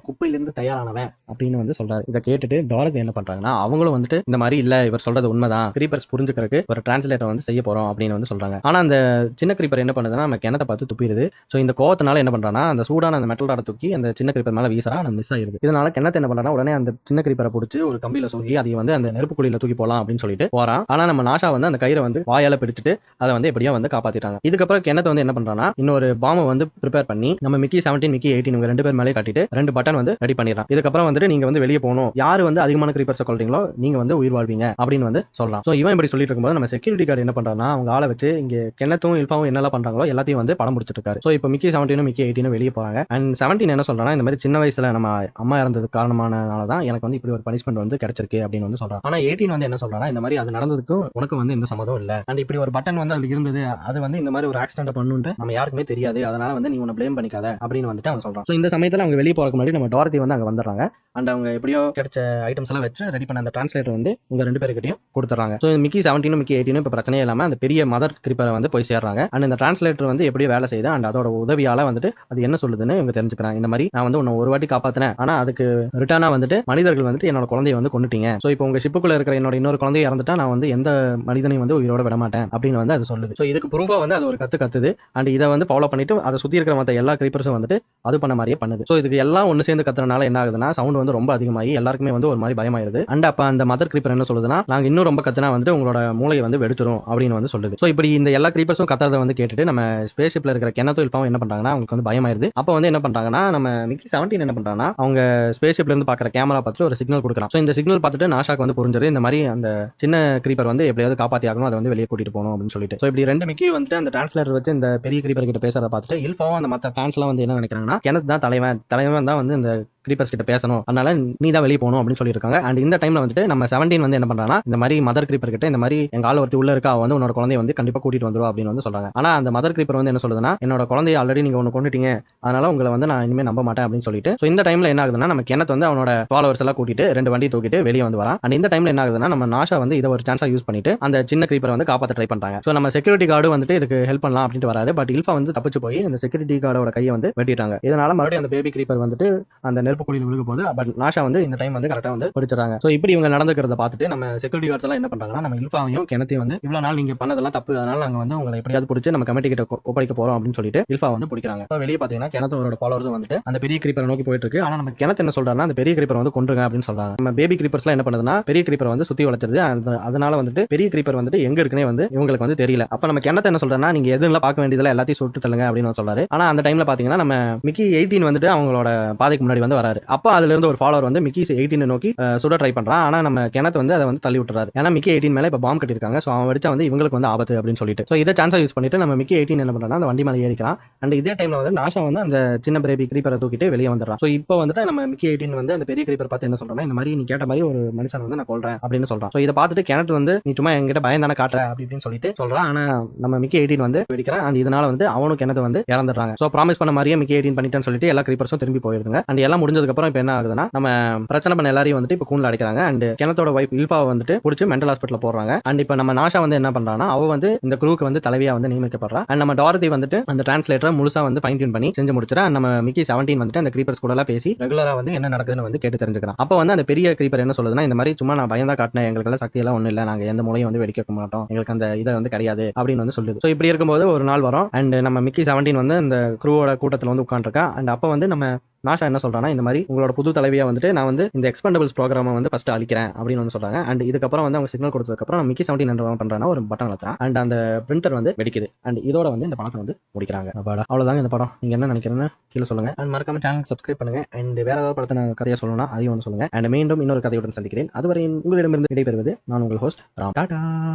A: குப்பையிலிருந்து தயாரானவன் அப்படின்னு வந்து சொல்றாரு. இதை கேட்டுட்டு டாரதி என்ன பண்றாங்கன்னா அவங்களும் வந்துட்டு இந்த மாதிரி இல்ல, இவர் சொல்றது உண்மைதான், கிரீப்பர்ஸ் புரிஞ்சுக்கிறதுக்கு ஒரு டிரான்ஸ்லேட்டர் வந்து செய்ய போறோம் அப்படின்னு வந்து சொல்றாங்க. ஆனா அந்த சின்ன கிரீப்பர் என்ன பண்ணுதுன்னா நம்ம கென்னத்தை பார்த்து துப்பிடுது. சோ இந்த கோவத்தினால என்ன பண்றான்னா அந்த சூடான அந்த மெட்டல் ராட தூக்கி அந்த சின்ன கிரீப்பர் மேல வீசறா, அந்த மிஸ் ஆயிருது. இதனால கென்னத் என்ன பண்றான்னா உடனே அந்த சின்ன கிரீப்பரை பிடிச்சி ஒரு கம்பியில சொருகி அதை வந்து அந்த நெருப்பு குழியில தூக்கி போலாம் அப்படின்னு சொல்லிட்டு போறான். ஆனா நம்ம நாஷா வந்து அந்த கயிறை வந்து வாயால பிடிச்சிட்டு அதை வந்து எப்படியோ வந்து காப்பாத்திட்டாங்க. இதுக்கப்புறம் கென்னத் வந்து என்ன பண்றான்னா இன்னொரு பாம்பை வந்து ப்ரிப்பேர் பண்ணி நம்ம மிக்கி 17 மிக்கி 18 இவங்க 2 பேர் மேலே காட்டிட்டு 2 பட்டன் வந்து ரெடி பண்ணிடுறான். இதுக்கப்புறம் வந்துட்டு நீங்க வந்து வெளியே போகணும், யாரு வந்து அதிகமான கிரீப்பர்ஸ் கொல்றீங்களோ நீங்க வந்து உயிர் வாழ்வீங்க அப்படின்னு வந்து சொல்றான். சோ இவன் இப்படி சொல்லிட்டு இருக்கும்போது நம்ம செக்யூரிட்டி கார்டு என்ன பண்றான்னா அவங்க ஆளை வச்சு இங்க கென்னத்தும் இல்ஃபாவும் என்னெல்லாம் பண்றாங்களோ எல்லாத்தையும் வந்து படம் முடிச்சிட்டு இருக்காரு. சோ இப்போ மிக்கி 17 மிக்கி 18 வெளியே போறாங்க. அண்ட் 17 என்ன சொல்றான்னா இந்த மாதிரி சின்ன வயசுல நம்ம அம்மா இறந்தது காரணமானனாலதான் எனக்கு வந்து இப்படி ஒரு பனிஷ்மெண்ட் வந்து கிடைச்சிருக்கு அப்படின்னு வந்து சொல்றான். ஆனா 18 வந்து என்ன சொல்றான்னா இந்த மாதிரி அது நடந்ததுக்கும் உனக்கு வந்து எந்த சம்மதம் இல்ல, அண்ட் இப்படி ஒரு பட்டன் வந்து அதுல இருந்தது, அது வந்து இந்த மாதிரி ஒரு ஆக்சிடென்ட் பண்ணுன்னு நம்ம யாருக்குமே தெரியாது, அதனால வந்து நீ உன்னை ப்ளேம் பண்ணிக்காத அப்படின்னு வந்துட்டு அவன் சொல்றான். சோ இந்த சமயத்துல அவங்க வெளியே போறதுக்கு முன்னாடி நம்ம டாரதி வந்து அங்க வந்துடுறாங்க. அண்ட் அவங்க எப்படியோ கிடைச்ச ஐட்டம்ஸ் எல்லாம் வச்சு ரெடி பண்ண அந்த டிரான்ஸ்லேட்டர் வந்து உங்க 2 பேருக்கிட்டையும் கொடுத்துறாங்க. சோ மிக்கி 17 மிக்கி 18 இப்ப பிரச்சனையே இல்லாம அந்த பெரிய மதர் கிரீப்பரை வந்து போய் சேர்றாங்க. அண்ட் இந்த டிரான்ஸ்லேட்டர் வந்து எப்படியோ வேலை செய்யுது. அண்ட் அதோட உதவியால வந்துட்டு அது என்ன சொல்லுதுன்னு இவங்க தெரிஞ்சுக்கிறாங்க. இந்த மாதிரி நான் வந்து உன்னை ஒரு வாட்டி காப்பாத்தினேன், ஆனா அதுக்கு ரிட்டர்னா வந்துட்டு மனிதர்கள் வந்துட்டு என்னோட குழந்தைய வந்து கொண்டுட்டீங்க. சோ இப்போ உங்க ஷிப்புக்குள்ள இருக்கிற என்னோட இன்னொரு குழந்தைய இறந்துட்டா நான் வந்து எந்த மனிதனையும் வந்து உயிரோட விட மாட்டேன் அப்படின்னு வந்து அது சொல்லுது. சோ இதுக்கு ப்ரூஃபா வந்து அது ஒரு கத்துது. அண்ட் இதை வந்து ஃபாலோ பண்ணிட்டு அதை சுத்தி இருக்கிற மற்ற எல்லா கிரீப்பர்ஸும் வந்துட்டு அது பண்ண மாதிரியே பண்ணுது. சோ இதுக்கு எல்லாம் ஒன்னு சேர்ந்து கத்துறதுனால என்ன ஆகுதுன்னா சவுண்ட் வந்து ரொம்ப அதிகமாகி எல்லாருக்குமே வந்து ஒரு மாதிரி பயமாயிருது. அண்ட் அப்ப அந்த மதர் கிரீப்பர் என்ன சொல்லுதுன்னா நாங்க இன்னும் ரொம்ப கத்துனா வந்துட்டு உங்களோட மூளையை வந்து வெடிச்சிரும் அப்படின்னு வந்து சொல்லுது. சோ இப்படி இந்த எல்லா கிரீப்பர்ஸும் கத்துறதை வந்து கேட்டுட்டு நம்ம ஸ்பேஸ் ஷிப்ல இருக்கிற கென்னத்தும் இல்ஃபாவும் என்ன பண்றாங்கன்னா அவங்களுக்கு வந்து பயமாயிருது. அப்ப வந்து என்ன பண்றாங்கன்னா நம்ம மிக்கி 17 என்ன பண்றாங்கன்னா அவங்க ஸ்பேஸ் ஷிப்ல இருந்து பாக்குற கேமரா பார்த்துட்டு ஒரு சிக்னல் கொடுக்குறான். சோ இந்த சிக்னல் பார்த்துட்டு நாஷாக்கு வந்து புரிஞ்சது இந்த மாதிரி அந்த சின்ன கிரீப்பர் வந்து எப்படியாவது காப்பாத்தி ஆகணும், அதை வந்து வெளியே கூட்டிட்டு போகணும் அப்படின்னு சொல்லிட்டு. சோ இப்படி 2 மிக்கி வந்துட்டு அந்த டிரான்ஸ்லேட்டர் வச்சு இந்த பெரிய கிரீப்பர் கிட்ட பேசுறத பார்த்துட்டு இல்ஃபாவும் அந்த மற்ற ஃபேன்ஸ் எல்லாம் வந்து என்ன நினைக்கிறாங்கன்னா கென்னத் தான் தலைவன் தான் வந்து இந்த கிரீப்பர்ஸ் கிட்ட பேசணும், அதனால நீ தான் வெளியே போகணும் அப்படின்னு சொல்லியிருக்காங்க. அண்ட் இந்த டைம்ல வந்துட்டு நம்ம 17 வந்து என்ன பண்றாங்கன்னா இந்த மாதிரி மதர் கிரீப்பர் கிட்ட இந்த மாதிரி எங்க ஆள் ஒருத்தி உள்ள இருக்கா, அவ வந்து உன்னோட குழந்தைய வந்து கண்டிப்பா கூட்டிட்டு வந்துரும் அப்படின்னு வந்து சொல்றாங்க. ஆனா அந்த மதர் கிரீப்பர் வந்து என்ன சொல்லுதுன்னா என்னோட குழந்தைய ஆல்ரெடி நீங்க ஒன்னு கொண்டுட்டீங்க, அதனால உங்களை வந்து நான் இனிமே நம்ப மாட்டேன் அப்படின்னு சொல்லிட்டு. சோ இந்த டைம்ல என்ன ஆகுதுன்னா நம்ம கென்னத் வந்து அவனோட ஃபாலோவர்ஸ் எல்லாம் கூட்டிட்டு 2 வண்டி தூக்கிட்டு வெளியே வந்து வரான். அண்ட் இந்த டைம்ல என்ன ஆகுதுன்னா நம்ம நாஷா வந்து இதை ஒரு சான்ஸா யூஸ் பண்ணிட்டு அந்த சின்ன கிரீப்பரை வந்து காப்பாற்ற ட்ரை பண்றாங்க. சோ நம்ம செக்யூரிட்டி கார்டு வந்துட்டு இதுக்கு ஹெல்ப் பண்ணலாம் அப்படின்ட்டு வராரு. பட் இல்ஃபா வந்து தப்பிச்சு போய் அந்த செக்யூரிட்டி கார்டோட கையை வந்து வெட்டிட்டாங்க. இதனால மறுபடியும் அந்த பேபி கிரீப்பர் வந்துட்டு அந்த நெருப்பு குழியில் விழுக போது. பட் நாஷா வந்து இந்த டைம் வந்து கரெக்டா வந்து பிடிச்சிடறாங்க. சோ இப்படி இவங்க நடந்துக்கிறத பார்த்துட்டு நம்ம செக்யூரிட்டி கார்ட்ஸ் எல்லாம் என்ன பண்றாங்கன்னா நம்ம இல்ஃபாவையும் கென்னத்தையும் வந்து இவ்வளவு நாள் நீங்க பண்ணதெல்லாம் தப்பு, அதனால நாங்க வந்து உங்களை எப்படியாவது பிடிச்சி நம்ம கமிட்டி கிட்ட ஒப்படைக்க போறோம் அப்படின்னு சொல்லிட்டு இல்ஃபா வந்து பிடிக்கிறாங்க. வெளியே பாத்தீங்கன்னா கென்னத்தோட ஃபாலோவர்ஸ் வந்துட்டு அந்த பெரிய கிரீப்பரை நோக்கி போயிட்டு இருக்கு. ஆனா நம்ம கென்னத் என்ன சொல்றாருன்னா அந்த பெரிய கிரீப்பர் வந்து கொன்றுங்க அப்படின்னு சொல்றாங்க. நம்ம பேபி கிரீப்பர்ஸ் எல்லாம் என்ன பண்ணுதுன்னா பெரிய கிரீப்பர் வந்து சுத்தி வளைச்சிருது. அதனால வந்துட்டு பெரிய கிரீப்பர் வந்துட்டு எங்க இருக்குன்னே வந்து இவங்களுக்கு வந்து தெரியல. அப்ப நம்ம கென்னத் என்ன சொல்றேன்னா நீங்க எதுவும் பார்க்க வேண்டியதுல எல்லாத்தையும் சுட்டு தள்ளுங்க அப்படின்னு சொல்றாரு. ஆனா அந்த டைம்ல பாத்தீங்கன்னா நம்ம மிக்கி 18 வந்துட்டு அவங்களோட பாதைக்கு முன்னாடி வந்து வராரு. அப்ப அதுல இருந்து ஒரு ஃபாலோவர் வந்து மிக்கி 18 நோக்கி சுட ட்ரை பண்றான். ஆனா நம்ம கென்னத் வந்து அதை வந்து தள்ளி விட்டுறாரு. ஏன்னா மிக்கி 18 மேல இப்ப பாம்பு கட்டிருக்காங்க. சோ அவன் வெடிச்சா வந்து இவங்களுக்கு வந்து ஆபத்து அப்படின்னு சொல்லிட்டு. சோ இதை சான்ஸா யூஸ் பண்ணிட்டு நம்ம மிக்கி 18 என்ன பண்றான்னா அந்த வண்டி மேல ஏறிக்கிறான். அண்ட் இதே டைம்ல வந்து நாஷா வந்து அந்த சின்ன பேபி கிரீப்பரை தூக்கிட்டு வெளியே வந்துடுறான். சோ இப்போ வந்துட்டு நம்ம மிக்கி 18 வந்து அந்த பெரிய கிரீப்பர் பார்த்து என்ன சொல்றான்னா இந்த மாதிரி நீ கேட்ட மாதிரி ஒரு மனுஷன் வந்து நான் கொல்றேன் அப்படின்னு சொல்றான். சோ இதை பார்த்துட்டு கென்னத் வந்து நீ சும்மா என்கிட்ட பயம் தானே காட்டுற அப்படின்னு சொல்லிட்டு சொல்றான். ஆனா நம்ம மிக்கி 18 வந்து வெடிக்கிறான். அண்ட் இதனால வந்து அவனும் கென்னத் வந்து இறந்துடுறாங்க. சோ ப்ராமிஸ் பண்ண மாதிரியே மிக்கி 18 பண்ணிட்டேன்னு சொல்லிட்டு எல்லா கிரீப்பர்ஸும் திரும்பி போயிருதுங்க. அண்ட் எல்லாம் முடிஞ்சதுக்கு அப்புறம் இப்போ என்ன ஆகுதுன்னா நம்ம பிரச்சனை பண்ண எல்லாரையும் வந்துட்டு இப்போ கூண்டில் அடைக்கிறாங்க. அண்ட் கென்னத்தோட வைஃப் இல்ஃபாவை வந்துட்டு பிடிச்சி மென்டல் ஹாஸ்பிட்டல் போடுறாங்க. அண்ட் இப்போ நம்ம நாஷா வந்து என்ன பண்றான்னா அவ வந்து இந்த குரூக்கு வந்து தலைவியா வந்து நியமிக்கப்படுறா. அண்ட் நம்ம டாரதி வந்துட்டு அந்த டிரான்ஸ்லேட்டரை முழுசா வந்து ஃபைன் டியூன் பண்ணி செஞ்சு முடிச்சிடா. நம்ம மிக்கி 17 வந்துட்டு அந்த கிரீப்பர்ஸ் கூட எல்லாம் பேசி ரெகுலரா வந்து என்ன நடக்குதுன்னு வந்து கேட்டு தெரிஞ்சுக்கிறான். அப்போ வந்து அந்த பெரிய கிரீப்பர் என்ன சொல்லுதுன்னா இந்த மாதிரி சும்மா நான் பயந்தா காட்டினேன், எங்களுக்கு எல்லாம் சக்தி எல்லாம் ஒன்றும் இல்லை, நாங்க எந்த மூலையும் வந்து வெடிக்க மாட்டோம், எங்களுக்கு அந்த இதை வந்து கிடையாது அப்படின்னு வந்து சொல்லுது. ஸோ இப்படி இருக்கும்போது ஒரு நாள் வரும். அண்ட் நம்ம மிக்கி 17 வந்து இந்த குரூவோட கூட்டத்தில் வந்து உட்காந்துருக்கா. அண்ட் அப்போ வந்து நம்ம நாஷா என்ன சொல்றான்னா இந்த மாதிரி உங்களோட புது தலைவியா வந்துட்டு நான் வந்து இந்த எக்ஸ்பெண்டபிள்ஸ் ப்ரோக்ராமை வந்து ஃபர்ஸ்ட் அழிக்கிறேன் அப்படின்னு வந்து சொல்றாங்க. அண்ட் இதுக்கப்புறம் வந்து அவங்க சிக்னல் கொடுத்ததுக்கு அப்புறம் மிக்கி 17 என்ன பண்றாங்கன்னா ஒரு பட்டன் வச்சான். அண்ட் அந்த பிரிண்டர் வந்து வெடிக்குது. அண்ட் இதோட வந்து இந்த படத்தை வந்து முடிக்கிறாங்க. அவ்வளவுதாங்க இந்த படம். நீங்க என்ன நினைக்கிறீங்கன்னு கீழே சொல்லுங்க. அண்ட் மறக்காம சேனல் சப்ஸ்கிரைப் பண்ணுங்க. அண்ட் வேற ஏதாவது படத்தை நான் கதையா சொல்லணும்னா அதையும் வந்து சொல்லுங்க. அண்ட் மீண்டும் இன்னொரு கதையுடன் சந்திக்கிறேன். அதுவரை உங்களிடமிருந்து விடைபெறுவது நான் உங்கள் ஹோஸ்ட் ராம். டாடா.